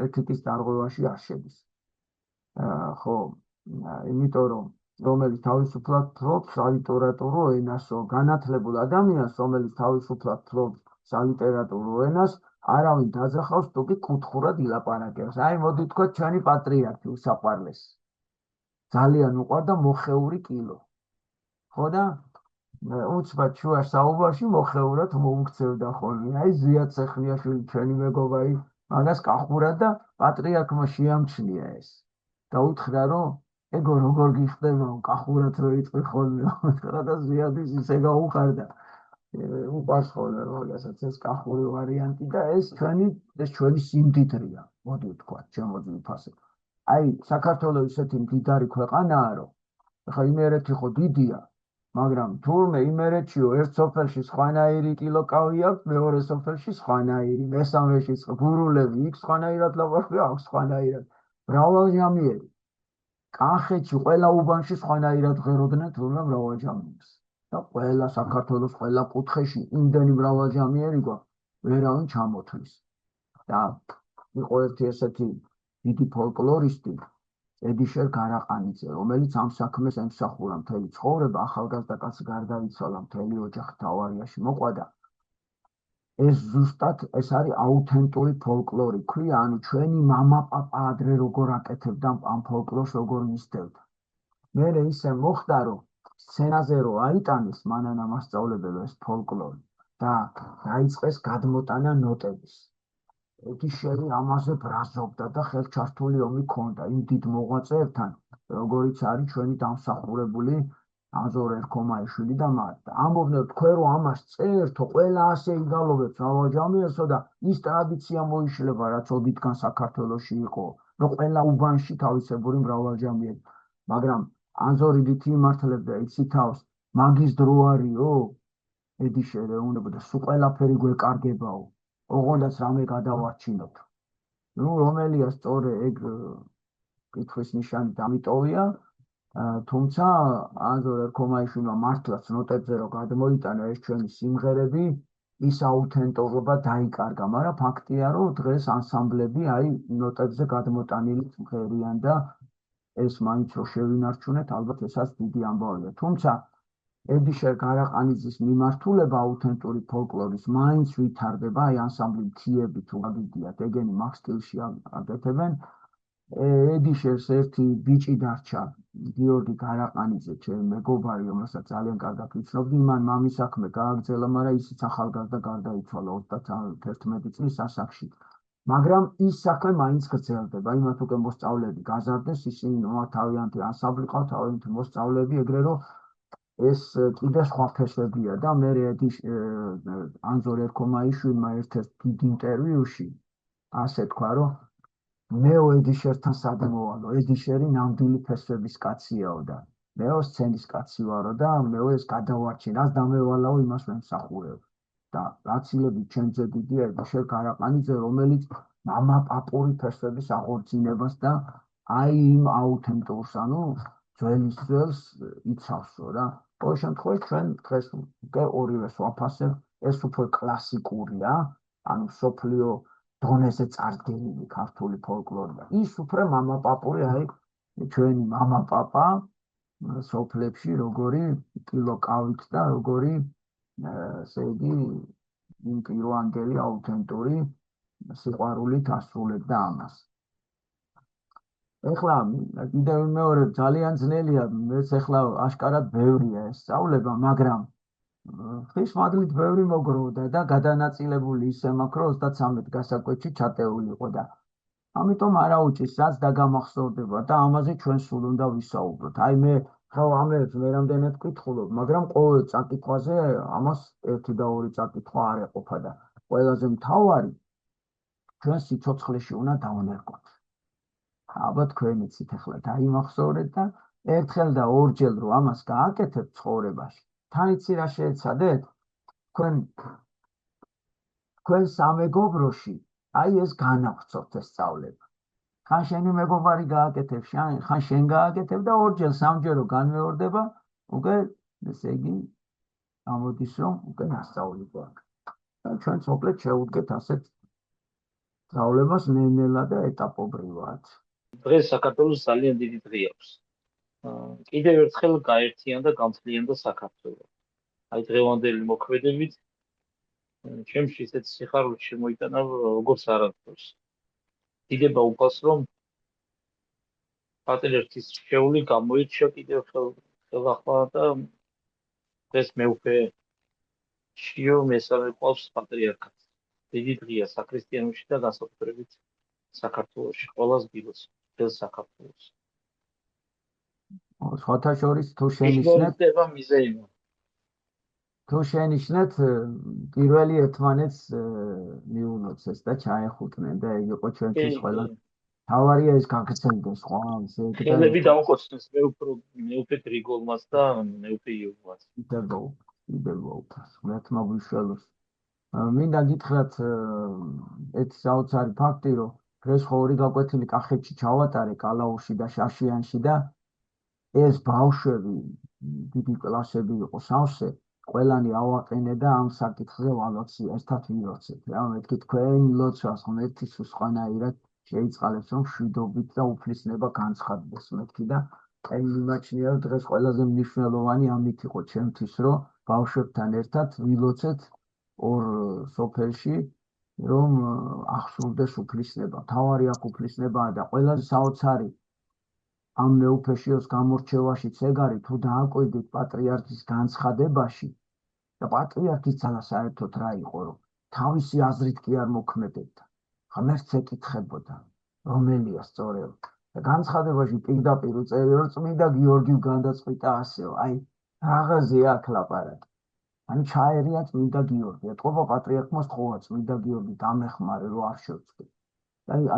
ეთიკის დარღვევაში არ შედის. ხო, იმიტომ რომ რომელიც თავისუფლად ფლობს სალიტერატურო ენასო, განათლებულ ადამიანს, რომელიც თავისუფლად ფლობს სალიტერატურო ენას, არავინ დაძახავს, თუ კი კუთხურად ილაპარაკებს. აი, მოდი თქვა, ჩვენი პატრიარქი უსაყვარლესი. ძალიან უყვარდა მოხეული კილო. ხო და უცბად შუა საუბარში მოხეურად მოუქცევდა ხოლმე. აი, ზიად ცეხნიაშვილი ჩვენი მეგობარი მაგას კახურა და პატრიარქმა შეამჩნია ეს. და უთხრა, რომ ეგო როგორ გიხდება, კახურად რო იწყი ხოლმე, და ზიადის ისე გაუხარდა. უყვარს ხოლმე, როდესაც ეს კახური ვარიანტი და ეს ჩვენი სიმდიდრეა, მოდი ვთქვა, ჩემო ძვირფასე. აი, საქართველოს ისეთი მდიდარი ქვეყანაა, რომ ახლა იმერეთი ხო დიდია, მაგრამ თურმე იმერეთშიო ერთ სოფელში სხვანაირი კილოკავი აქვს, მეორე სოფელში სხვანაირი, მესამეში გურულები, იქ სხვანაირად ლაპარაკი აქვს, სხვანაირად. მრავალჟამიერი. კახეთში ყველა უბანში სხვანაირად ღეროდნენ თურმე მრავალჟამიერს. და ყველა საქართველოს ყველა კუთხეში იმდენი მრავალჟამიერი გვაქვს, ვერავინ ჩამოთვლის. და იყო ერთი ესეთი დიდი ფოლკლორისტი, ედიშერ გარაყანიძე, რომელიც ამ საქმეს ემსახურა მთელი ცხოვრება, ახალგაზრდა კაცი გარდაიცვალა, მთელი ოჯახი ავარიაში მოყვადა. ეს ზუსტად ეს არის აუთენტური ფოლკლორი, ქვია, ანუ ჩვენი მამა-პაპა ადრე როგორ აკეთებდა ამ ფოლკლორს, როგორ მისდევდა. მერე ისე მოხდა, რომ სცენაზე რო აიტანეს მანანა მასწავლებელო ეს ფოლკლორი და დაიწყეს გადმოტანა ნოტების. ედიშერი ამაზე ბრაზობდა და ხელჩართული ომი ჰქონდა იმ დიდ მოღვაწეებთან, როგორიც არის ჩვენი დამსახურებული აზორ ერქომაიშვილი და მათ. ამბობდნენ, თქვენ რომ ამას წერთო, ყველა ასე იგალობებს მრავალჟამიერსო და ის ტრადიცია მოიშლება, რაც ოდითგან საქართველოში იყო, რომ ყველა უბანში თავისებური მრავალჟამიერი. მაგრამ აზორი რით იმართლებდა იცი თავს, მაგის დრო არისო, ედიშერე უნებოდა, სულ ყველაფერი გვეკარგებაო. ოღონდაც რამე გადავარჩინოთ. ნუ რომელია სწორე ეგ კითხვის ნიშანი დამიტოვია, თუმცა აზორ ერქომაიშვილმა მართლაც ნოტებზე რომ გადმოიტანა ეს ჩვენი სიმღერები, ის აუთენტურობა დაიკარგა, მაგრამ ფაქტია, რომ დღეს ანსამბლები აი ნოტებზე გადმოტანილი სიმღერიან და ეს მაინც რო შევინარჩუნეთ, ალბათ ესაც დიდი ამბავია. თუმცა ედიშერ გარაყანიძის მიმართულება აუთენტური ფოლკლორის მაინც ვითარდება, აი ანსამბლი მთიები თუ გაგიგიათ, ეგენი მაგ სტილში აკეთებენ. ედიშერს ერთი ბიჭი დარჩა, გიორგი გარაყანიძე, ჩემი მეგობარი, რომელსაც ძალიან კარგად ვიცნობდი, მან მამის საქმე გააგრძელა, მაგრამ ისიც ახალგაზრდა გარდაიცვალა 31 წლის ასაკში. მაგრამ ის საქმე მაინც გრძელდება, იმათ უკვე მოსწავლეები გაზარდეს, ისინი თავიანთი ანსამბლი ყავთ, თავიანთი მოსწავლეები, ეგრე რომ ეს კიდე სხვა ფესვებია და მე ანზორ ერქომაიშვილმა ერთ-ერთ დიდ ინტერვიუში ასე თქვა, რომ მეო ედიშერთან სად მოვალო, ედიშერი ნამდვილი ფესვების კაციაო და მეო სცენის კაცი ვარო და მეო ეს გადავარჩენ, რაც დამევალაო იმას ვემსახურებ. და გაცილებით ჩემზე დიდია ედიშერ გარაყანიძე, რომელიც მამა-პაპური ფესვების აღორძინებას და აი იმ აუთენტურს, ანუ ძველის ძველს იცავსო რა. ყოველ შემთხვევაში ჩვენ დღეს უკვე ორივეს ვაფასებ, ეს უფრო კლასიკურია, ანუ სოფლიო დონეზე წარდგენილი ქართული ფოლკლორია. ის უფრო მამა-პაპური, აი ჩვენი მამა-პაპა სოფლებში როგორი კილოკავით და როგორი ესე იგი იმ პირვანდელი აუთენტური სიყვარულით ასრულებდა ამას. ეხლა კიდევ მეორე ძალიან ძნელია, მეც ეხლა აშკარად ბევრია ეს სწავლება, მაგრამ ხის მადლით ბევრი მოგროვდა და გადანაწილებული ისე მაქვს, რომ 33 გასაკვეთში ჩატეული იყო და ამიტომ არა უჭის, რაც დაგამახსოვრდება და ამაზე ჩვენ სულ უნდა ვისაუბროთ. აი მე ხო ამერებს მე რამდენად ვკითხულობ, მაგრამ ყოველ წაკითხვაზე ამას ერთი და ორი წაკითხვა არ ეყოფა და ყველაზე მთავარი ჩვენ სიცოცხლეში უნდა დავნერგოთ. ალბათ თქვენ იცით ახლა დაიმახსოვრეთ და ერთხელ და ორჯერ რო ამას გააკეთებთ ცხოვრებაში, თან იცი რა შეეცადეთ? თქვენ სამეგობროში აი ეს განავრცობთ ეს სწავლება. ხან შენი მეგობარი გააკეთებ, ხან შენ გააკეთებ და ორჯერ სამჯერ რო განმეორდება, უკვე ესე იგი ამოდის რომ უკვე ასწავლი გვაქვს. და ჩვენ სოფლეთ შევუდგეთ ასეთ სწავლებას ნელ-ნელა და ეტაპობრივად. დღეს საქართველოს ძალიან დიდი დღე აქვს. კიდევ ერთხელ გაერთიანდა და გამძლიანდა საქართველო. აი დღევანდელი მოქმედებით ჩემში ისეთ სიხარულით შემოიტანა როგორც არასდროს. დიდება უფალს რომ პატრიარქის შეეული გამოირჩა კიდევ ხელახლა და დღეს მეუფე შიო მესამე ყავს პატრიარქად. დიდი დღეა საქრისტიანოში და განსაკუთრებით საქართველოში, ყველას გილოს, მთელ საქართველოს. სხვათა შორის თუ შენიშნეთ პირველი ერთმანეთს მიუნოც ეს და ჩაეხუტნენ და ეგ იყო ჩვენთვის ყველა თავარია ეს გაგრძელდეს ხო ისე ხელები დაუკოცნეს მეუფე გრიგოლმას და მეუფე იოანეს. იბელოუთას მეთმა ვიშველოს მინდა გითხრათ ეს საოცარი ფაქტი რომ დღეს ხო ორი გაკვეთილი კახეთში ჩავატარე კალაურში და შაშიანში და ეს ბავშვები დიდი კლასები იყო სავსე ყველანი ავაყენე და ამ საკითხზე ვალოცი ერთად ვილოცეთ რა მეთქი თქვენ ლოცვას ღმერთის სხვანაირად შეიწყალებს რომ შვიდობით და უფლისნება განცხადდეს მეთქი და აი მიმაჩნია რომ დღეს ყველაზე მნიშვნელოვანი ამით იყო ჩემთვის რომ ბავშვებთან ერთად ვილოცეთ ორ სოფელში რომ ახსოვდეს უფლისნება თავარი აქ უფლისნებაა და ყველაზე საოცარი ამ მეუფეშიოს გამორჩევაშიც ეგ არის თუ დააკვირდით პატრიარქის განცხადებაში და პატრიარქის ძალა საერთოდ რა იყო რომ თავისი აზრით კი არ მოქმედებდა ღმერთს ეკითხებოდა რომელია სწორედ და განცხადებაში პირდაპირ უწევი რომ წმინდა გიორგი განდაწყვიტა ასეო აი რაღაცია აქ ლაპარაკი ან ჩაერია წმინდა გიორგი ეთყობა პატრიარქმა სთხოვა წმინდა გიორგი დამეხმარე რომ არ შევწყვი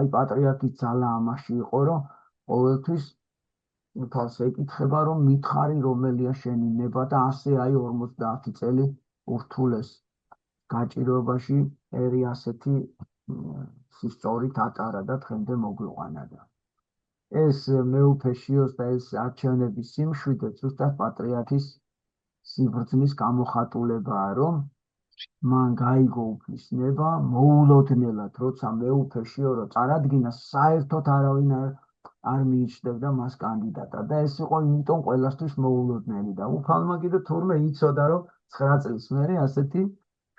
აი პატრიარქის ძალა ამაში იყო რომ ყოველთვის თავს ეკითხება რომ მითხარი რომელია შენი ნება და ასე აი 50 წელი ურთულეს გაჭიროებაში ერი ასეთი სისწორით ატარა და დღემდე მოგვიყვანა და ეს მეუფე შიოს და ეს არჩევნების სიმშვიდე ზუსტად პატრიარქის სიბრძნის გამოხატულებაა რომ მან გაიგო უფლისნება მოულოდნელად როცა მეუფე შიო რო წარადგინა საერთოდ არავინ არ მიიჩნევდა მას კანდიდატად და ეს იყო იმიტომ ყველასთვის მოულოდნელი და უფალმა კიდე თურმე იცოდა რომ 9 წლის მერე ასეთი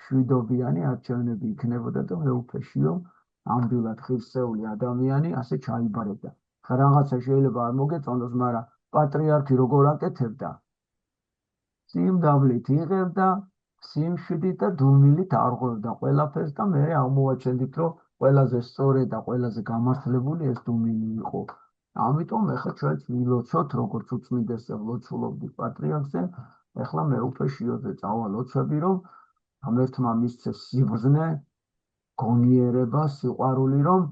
შვიდობიანი არჩევნები იქნებოდა და მეუფე შიო ამდვილად ღირსეული ადამიანი ასე ჩაიბარებდა. რაღაცა შეიძლება არ მოგეწონოს, მაგრამ პატრიარქი როგორ აკეთებდა? სიმდაბლით იღებდა, სიმშვიდით და დუმილით არღვევდა ყველაფერს და მე აღმოვაჩენდით, რომ ყველაზე სწორი და ყველაზე გამართლებული ეს დუმილი იყო. ამიტომ ეხლა ჩვენც ვილოცოთ, როგორც უწმინდესზე ვლოცულობდით პატრიარქზე, ეხლა მეუფე შიოზე წავა ლოცვები, რომ ღმერთმა მისცეს სიბრძნე, გონიერება, სიყვარული, რომ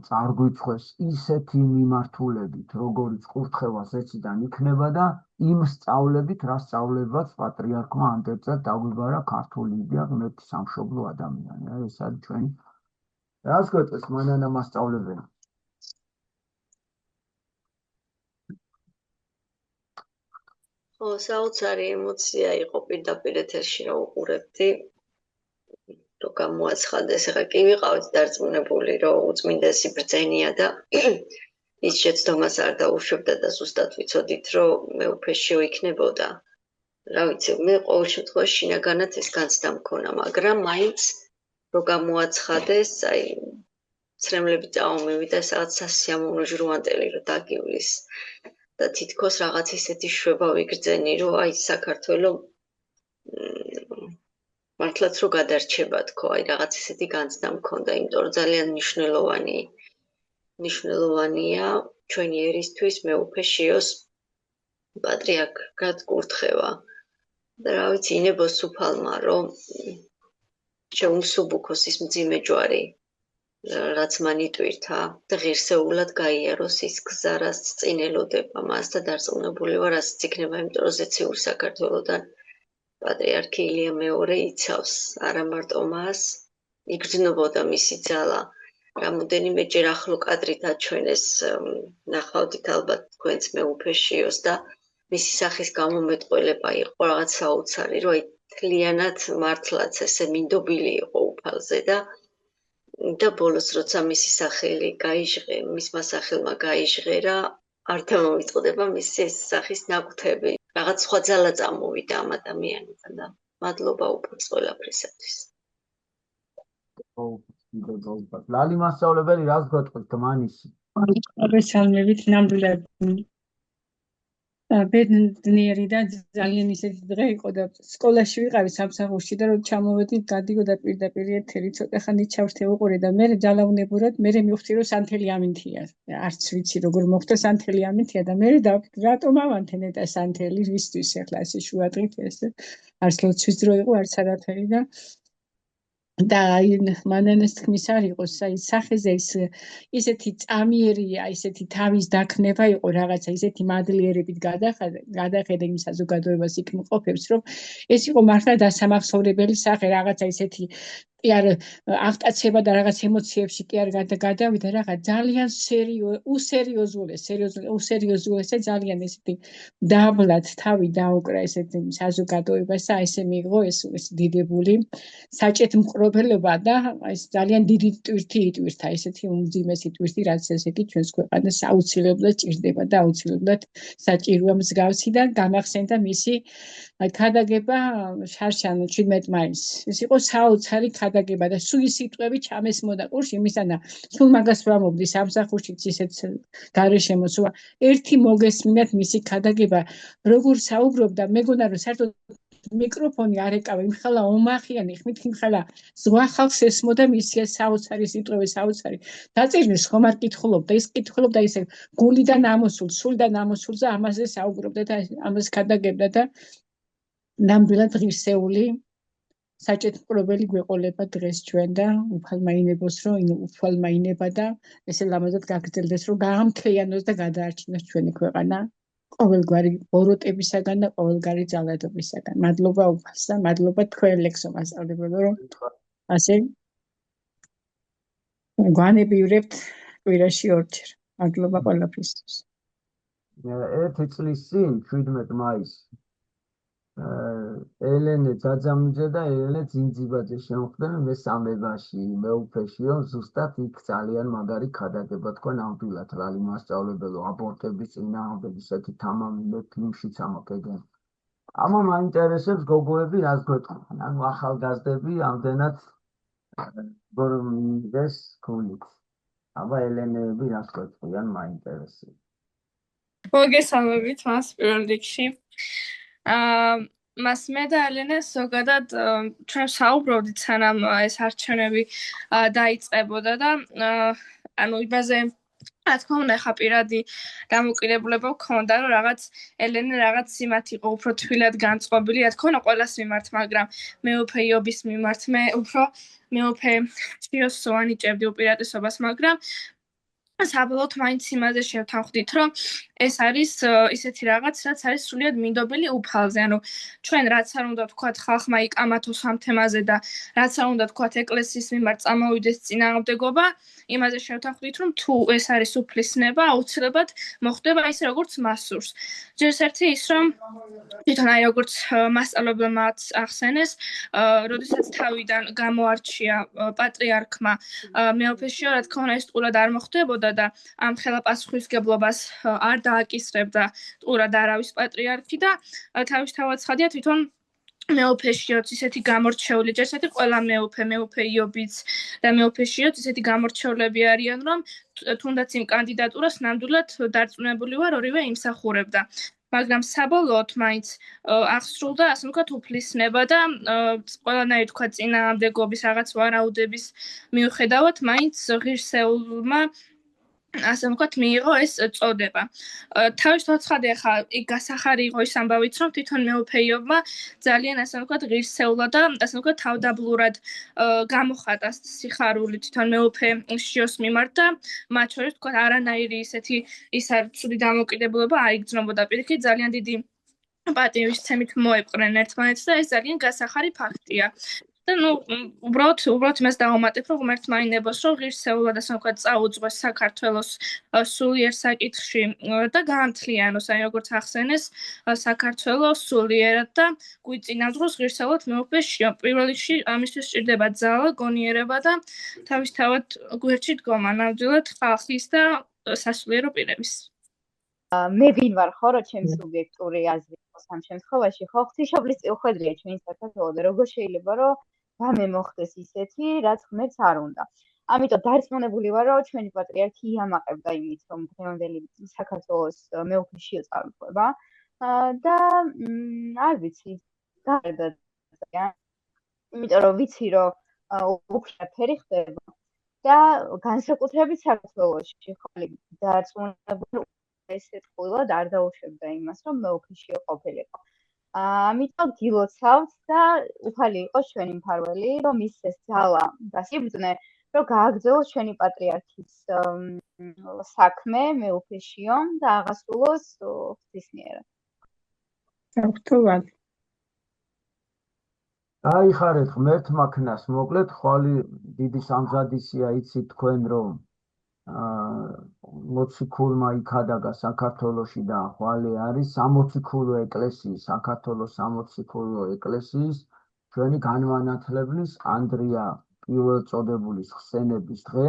წარგვიცხვეს ისეთი მიმართულებით, როგორიც კურთხევას ეციდან იქნება და იმ სწავლებით, რა სწავლებაც პატრიარქმა ანდერძად დაგვიბარა ქართული იდეა ღმერთის სამშობლო ადამიანი. ეს არის ჩვენი რას გვეტყვის მანანა მასწავლებელი. საოცარი ემოცია იყო პირდაპირ ეთერში რა უყურებდი. რომ გამოაცხადეს, ეხლა კი ვიყავით დარწმუნებული, რომ უწმინდესი ბრძენია და ის შეცდომას არ დაუშვებდა და ზუსტად ვიცოდით, რომ მეუფე შიო იქნებოდა. რა ვიცი, მე ყოველ შემთხვევაში შინაგანად ეს განცდა მქონა, მაგრამ მაინც რომ გამოაცხადეს, აი ცრემლები წაომივიდა, სადაც სასიამოვნო ჟრუანტელი რომ დაგივლის და თითქოს რაღაც ისეთი შვება ვიგრძენი, რომ აი საქართველოს მართლაც რო გადარჩება თქო, აი რაღაც ისეთი განცდა მქონდა, იმიტომ რომ ძალიან მნიშვნელოვანია ჩვენი ერისთვის მეუფე შიოს პატრიარქად კურთხევა. და რა ვიცი, ინებოს უფალმა, რომ შეუმსუბუქოს ის მძიმე ჯვარი, რაც მან იტვირთა და ღირსეულად გაიაროს ის გზა, რაც წინ ელოდება მას და დარწმუნებული ვარ, ასეც იქნება, იმიტომ რომ ზეციური საქართველოდან პატრიარქი ილია მეორე იცავს, არა მარტო მას, იგრძნობოდა მისი ძალა. რამოდენიმეჯერ ახლო კადრით აჩვენეს, ნახავდით ალბათ თქვენც მეუფე შიოს და მისი სახის გამომეტყველება იყო რაღაც საოცარი, რომ აი თლიანად მართლაც ესე მინდობილი იყო უფალზე და ბოლოს როცა მისი სახელი გაიჟღერა, მისმა სახელმა გაიჟღერა, არ თამოვიწყდება მისი სახის ნაკვთები. რაღაც სხვა ძალა წამოვიდა ამ ადამიანიდან და მადლობა უბრალოდ ყველაფრისათვის. ლალი მასწავლებელი რას გეტყვით გმანისი? მოგესალმებით, ნამდვილად ბედნიერი და ძალიან ისეთი დღე იყო და სკოლაში ვიყავი სამსახურში და რომ ჩამოვედი, გადიოდა პირდაპირ ეთერი, ცოტა ხანი ჩავრთე და მე ძალაუნებურად მე მივხვდი რომ სანთელი ამინთია. არც ვიცი როგორ მოხდა სანთელი ამინთია და მე დავფიქრე რატომ ავანთე ნეტა სანთელი რისთვის ახლა ასე შუადღით ეს არც ლოცვის დრო იყო არც არაფერი და მანანეს თქმის არ იყოს, აი სახეზე ისეთი წამიერია, ისეთი თავის დაქნება იყო რაღაცა, ისეთი მადლიერებით გადახედა იმ საზოგადოებას იქ მყოფებს, რომ ეს იყო მართლა დასამახსოვრებელი სახე, რაღაცა ისეთი კი არ აღტაცება და რაღაც ემოციებში კი არ გადავიდა, რაღაც ძალიან უსერიოზულესა ძალიან ესეთი დაბლად თავი დაუკრა ესეთი საზოგადოებას და ესე მიიღო ეს დიდებული საჭეთ მყრობელობა და ეს ძალიან დიდი ტვირთი იტვირთა, ესეთი უმძიმესი ტვირთი, რაც ესე იგი ჩვენს ქვეყანას აუცილებლად ჭირდება და აუცილებლად საჭიროა მსგავსი და გამახსენდა მისი ქადაგება შარშან 17 მაისს. ეს იყო საოცარი ქადაგება და სულ ის სიტყვები ჩამესმოდა ყურში იმისანა სულ მაგას ვამობდი სამსახურშიც ისეთ გარეშემოს ერთი მოგესმინათ მისი ქადაგება როგორ საუბრობდა მეგონა რომ საერთოდ მიკროფონი არ ეკავა იმხელა ომახიანი ხმით იმხელა ზღვა ხალხს ესმოდა მისი საოცარი სიტყვები საოცარი დაწერილს ხომ არ კითხულობდა ის კითხულობდა ისე გულიდან ამოსულ სულიდან ამოსულზე ამაზე საუბრობდა და ამას ქადაგებდა და ნამდვილად ღირსეული საჭეთ მკრობელი გვეყოლება დღეს ჩვენ და უფალმაინებოს რომ უფალმაინება და ესე ლამაზად გაგრძელდეს რომ გაამთლიანოს და გადაარჩინოს ჩვენი ქვეყანა ყოველგვარი ბოროტებისაგან და ყოველგვარი ძალადობისაგან. მადლობა უფალს და მადლობა თქვენ ლექსო მასწავლებელო რომ ასე გვანებივრებთ კვირაში ორჯერ. მადლობა ყველაფრისთვის. ერთი წლის წინ 17 მაისს ელენე ძაძამუძე და ელენე ძინძიბაძე შემოხვდნენ მესამებაში, მეუფეშიო, ზუსტად იქ ძალიან მაგარი ქადაგება თქვა ნამდვილად ლალი მასწავლებელო აბორტების წინააღმდეგ ისეთი თამამი ფილმშიც ამოկეგენ. ამა მაინტერესებს გოგოები რას გვეტყვიან, ანუ ახალგაზრდები ამდენად გორმიდეს ქულით. აბა ელენეები რას გვეტყვიან მაინტერესებს. მოგესალმებით მას პირველ რიგში. მას მე და ელენე ზოგადად ჩვენ საუბრობდით სანამ ეს არჩევნები დაიწყებოდა და ანუ იმაზე რა თქმა უნდა ხა პირადი დამოკიდებულება მქონდა რომ რაღაც ელენე რაღაც იმათ იყო უფრო თბილად განწყობილი რა თქმა უნდა ყველას მიმართ მაგრამ მეუფე იობის მიმართ მე უფრო მეუფე შიოს ანიჭებდი უპირატესობას მაგრამ საბოლოოდ მაინც იმაზე შევთანხმდით რომ ეს არის ისეთი რაღაც რაც არის სრულიად მინდობილი უფალზე ანუ ჩვენ რაც არ უნდა ვთქვათ ხალხმა იკამათოს ამ თემაზე და რაც არ უნდა ვთქვათ ეკლესიის მიმართ წამოვიდეს წინააღმდეგობა იმაზე შევთანხმდით რომ თუ ეს არის უფლისნება აუცილებლად მოხდება ისე როგორც მას სურს ჯერ ერთი ის რომ თვითონ აი როგორც მასწავლებელმაც ახსენეს როდესაც თავიდან გამოარჩია პატრიარქმა მეოფეშიო რა თქმა უნდა ეს ტყურად არ მოხდებოდა და ამ ხელაპასუხისგებლობას არ დააკისრებდა ტყურად არავის პატრიარქი და თავისთავად ცხადია თვითონ მეოფეშიოც ისეთი გამორჩეული ჯერ ერთი ყველა მეოფე იობიც და მეოფეშიოც ისეთი გამორჩეულები არიან რომ თუნდაც იმ კანდიდატურას ნამდვილად დარწმუნებული ვარ ორივე იმსახურებდა მაგრამ საბოლოოდ მაინც აღსრულდა ასე ვთქვათ უფლისნება და ყველანაირი თქვა წინააღმდეგობის რაღაც ვარაუდების მიუხედავად მაინც ღირსეულმა ასე ვთქვათ მიიღო ეს წოდება. თავისთავად ცხადია ხა იქ გასახარი იყო ის ამბავიც რომ თვითონ მეოფეიობმა ძალიან ასე ვთქვათ ღირსეულად და ასე ვთქვათ თავდაბლურად გამოხატა სიხარული თვითონ მეოფეშიოს მიმართ და მათ შორის ვთქვათ არანაირი ისეთი ის არ ცუდი დამოკიდებულება არ იგრძნობოდა პირიქით ძალიან დიდი პატივისცემით მოეპყრნენ ერთმანეთს და ეს ძალიან გასახარი ფაქტია. და ნუ უბრალოდ იმას დავამატებ რომ ღმერთმა ინებოს რომ ღირსეულად ასე ვთქვათ წაუძღვეს საქართველოს სულიერ საკითხში და გაამთლიანოს აი როგორც ახსენეს საქართველოს სულიერად და გვიწინააღმდეგოს ღირსეულად მეუფეშიო პირველ რიგში ამისთვის სჭირდება ძალა გონიერება და თავისთავად გვერდში დგომა ნამდვილად ხალხის და სასულიერო პირების მე ვინ ვარ ხო, რომ ჩემი სუბიექტური აზრი იყოს ამ შემთხვევაში, ხო, ღვთისმშობლის წილხვედრია ჩვენი საქართველოს და როგორ შეიძლება რომ რამე მოხდეს ისეთი, რაც ღმერთს არ უნდა. ამიტომ დარწმუნებული ვარ, რომ ჩვენი პატრიარქი იამაყებდა იმით, რომ დღევანდელი საქართველოს მეუფეშიო წარმოება და არ ვიცი, გარდა ძალიან, იმიტომ რომ ვიცი, რომ უფრო ფერი ხდება და განსაკუთრებით საქართველოში ხალი დარწმუნებული ესეთ ყოლად არ დაუშვებდა იმას, რომ მეუფეშიო ყოფილიყო. ამიტომ გილოცავთ და უფალი იყოს ჩვენი მფარველი, რომ ის ეს ძალა და სიბრძნე რომ გააგრძელოს ჩვენი პატრიარქის საქმე მეუფეშიო და აღასრულოს ღვთისმიერად. საერთოდ აიხარეთ ღმერთმა ქნას, მოკლედ ხვალი დიდი სამზადისია, იცით თქვენ რომ მოციქულმა იქადაგა საქართველოში და ხვალე არის სამოციქულო ეკლესიის, საქართველოს სამოციქულო ეკლესიის ჩვენი განმანათლებლის ანდრია პირველწოდებულის ხსენების დღე.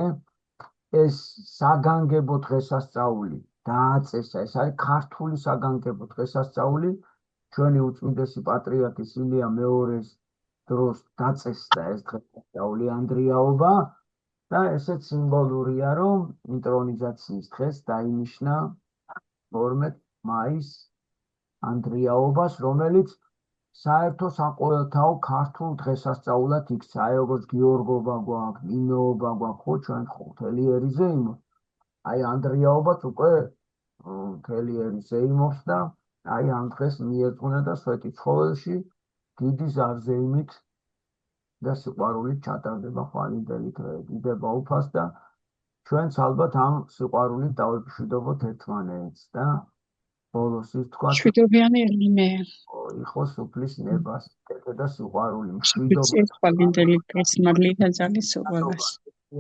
ეს საგანგებო დღესასწაული დააწესა, ეს არის ქართული საგანგებო დღესასწაული, ჩვენი უწმიდესი პატრიარქის ილია მეორეს დროს დაწესდა ეს დღესასწაული ანდრიაობა და ესეც სიმბოლურია, რომ ინტრონიზაციის დღეს დაინიშნა 12 მაისს ანდრიაობას, რომელიც საერთო საყოველთაო ქართულ დღესასწაულად იქცა, აი როგორც გიორგობა გვაქვს, ნინოობა გვაქვს, ხო ჩვენ მთელიერიზე იმობს. აი ანდრიაობაც უკვე მთელიერიზე იმობს და აი ამ დღეს მიეძღვნა და სვეტიცხოველში დიდი ზარზეიმით და სიყვარულით ჩატარდება ხვალინდელი დღე, დიდება უფალს და ჩვენც ალბათ ამ სიყვარულით დავიფშვიდობოთ ერთმანეთს და ბოლოს ის თქვა შვიდობიანი რიმე იყოს უფლის ნებას და სიყვარული მშვიდობა ხვალინდელი დღეს მადლით ძალისხმევას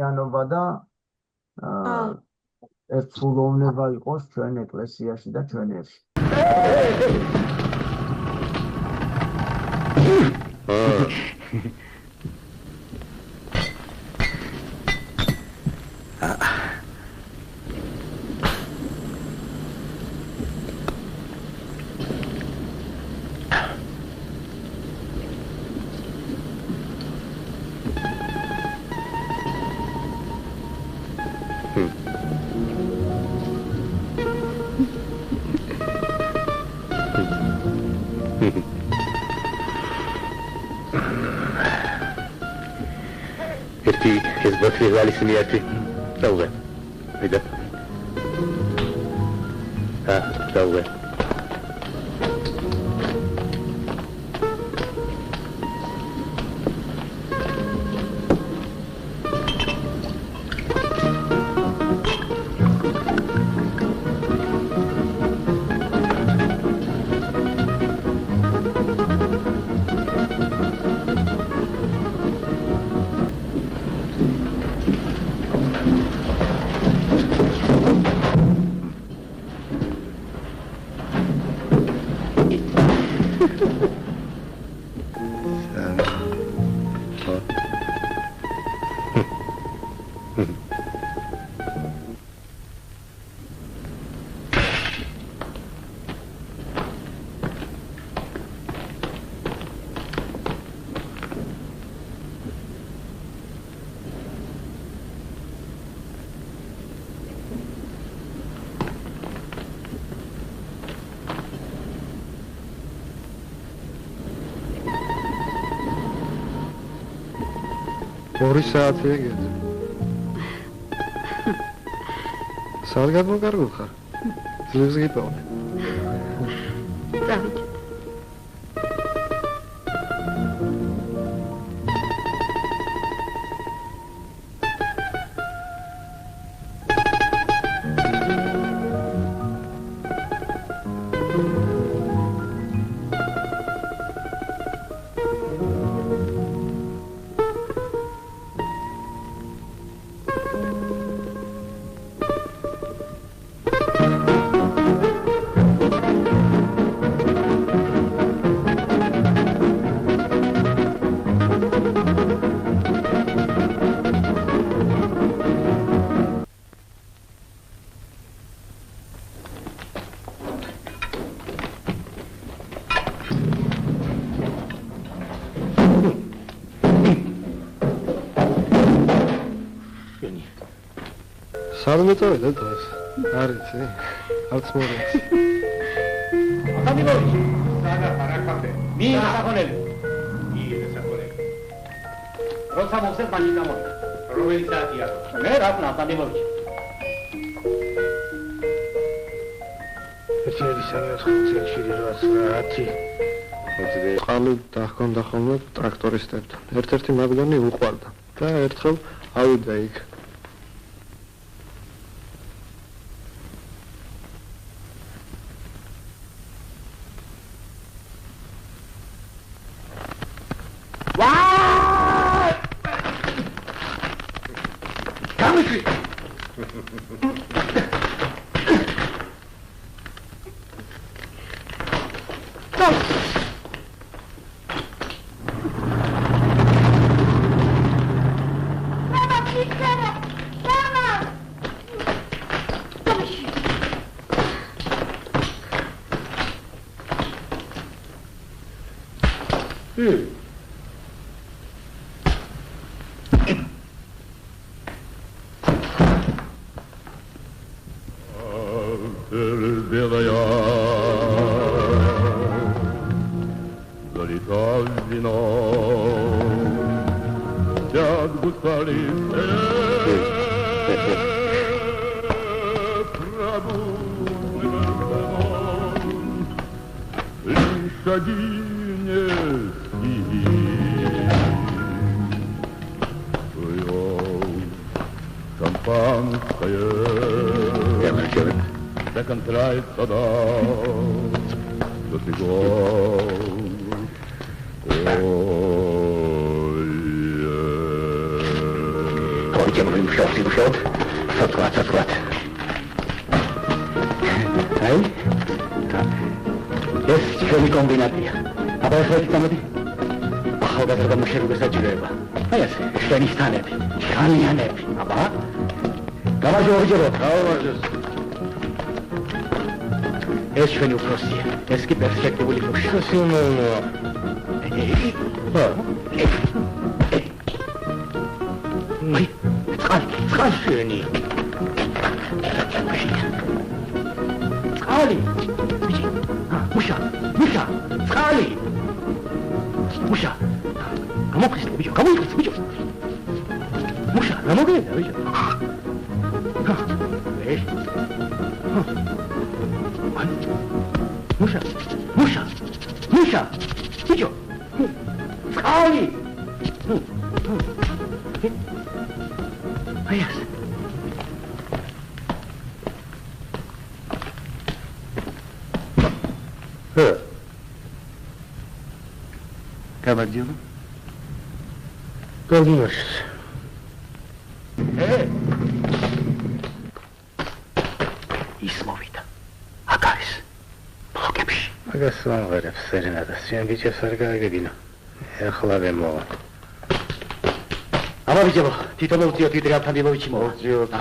იანობა და ერთსულოვნება იყოს ჩვენ ეკლესიაში და ჩვენ ერთში. ეს ბოთლი ვალის მიერთი დაუღე ვიდა დაუღე ორი საათია გეძ. სად გადმოკარგულ ხარ? ზეგს გიპოვე. დავით. სალმე წავედა დღეს. არ იცი. არც მოგეც. აკადემიოში. სადა არაკამდე. მი საფონელი. იგივე საფონელი. როცა მოხსენ მაინც ამოდი. რომელი საათია? მე რატომ აკადემიოში? ეცერი სამეცხრე რაცი. ყალიბ დახონდა ხოლმე ტრაქტორისტებთან. ერთ-ერთი მაგდანი უყვარდა და ერთხელ ავიდა იქ. ვიჭებს არ გაიგებინა. ეხლა ვემოვა. აბა ვიჭებო, თვითონ მოვწიოთ ვიდრე აფანდილოვიჩი მოვწიოთ.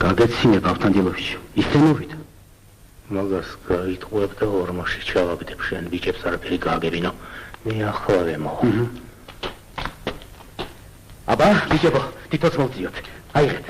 გაგეცინება ავთანდილოვიჩი, ისე მოვიდა. მაგას გაიტყუებ და ორმოში ჩავაგდებ შენ ვიჭებს არაფერი გააგებინო. მე ახლა ვემოვა. აბა, ვიჭებო, თვითონც მოვწიოთ. აიღეთ.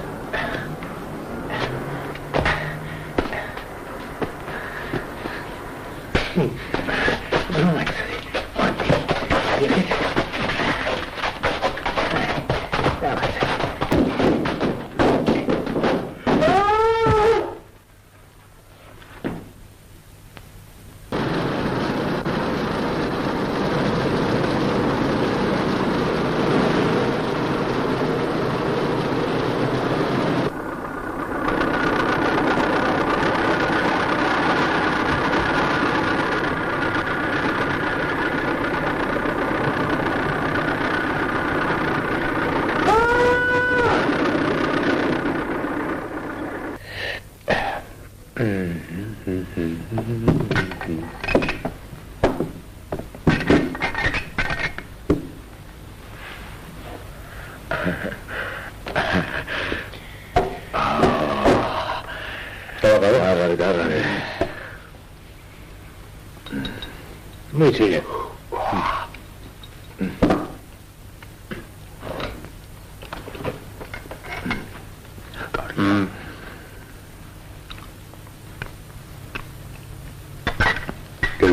მიჩი.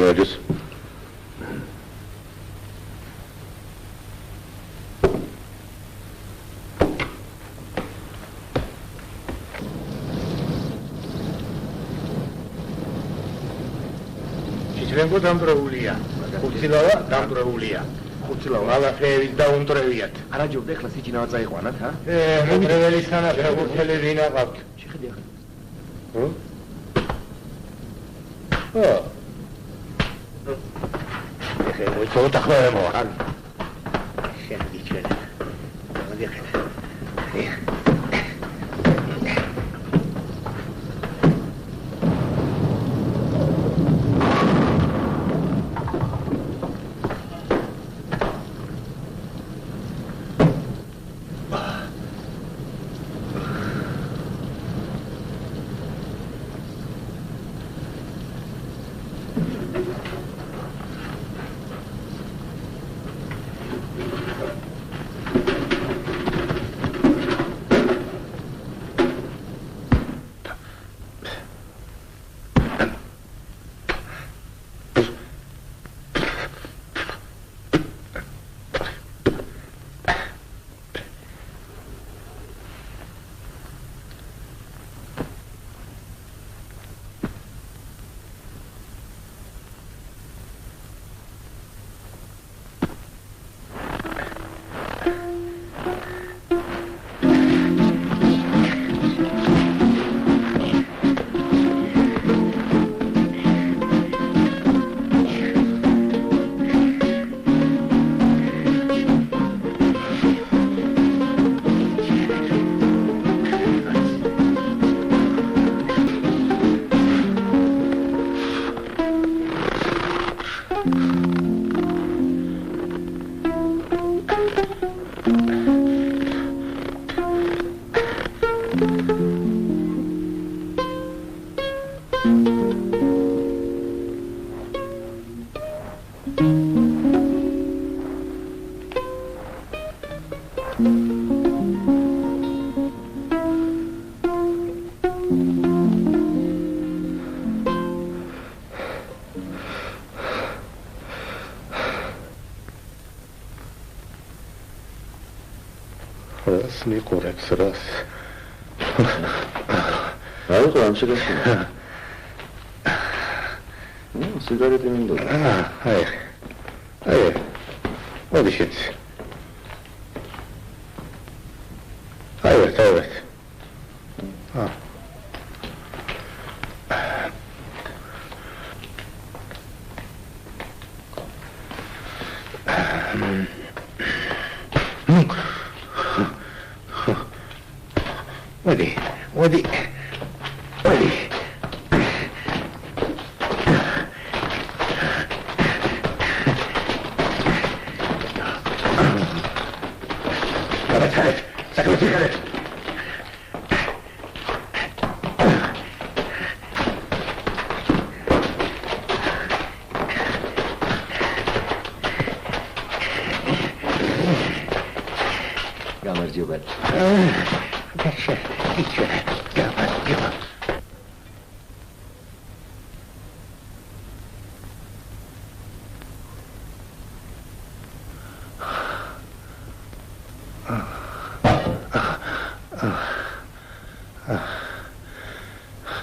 Gorgeous. Ჩიჩრენკო დამბრეულია. ხუთილავა დამბრეულია. ხუთილავა ალაფეების დაუნტრევიათ. არა ჯობდა ეხლა სიჩინავა წაიყვანათ, ჰა? მომრეველი სანახე ხუთელი ვინა ყავთ. შეხედე ახლა. ეხლა მოიწოვოთ ახლა მოახან. შედი ჩვენ. მოდი ახლა. მიყურებს რას. აი ხო ამ შეგასწია. სიგარეტი მინდოდა. აი. მოდი შეც. აი. Მოდი. გამარჯობა.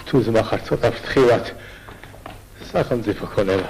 თუ ზმახარ ცოტა ფრთხილად სახელმწიფო ქონება.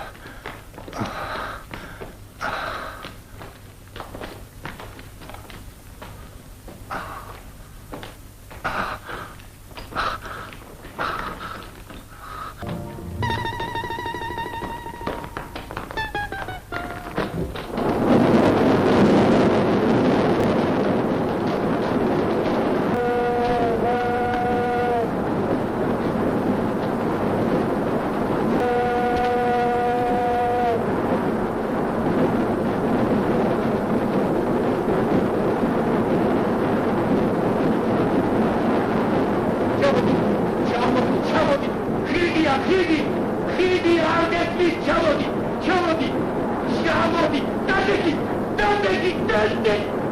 მანამდე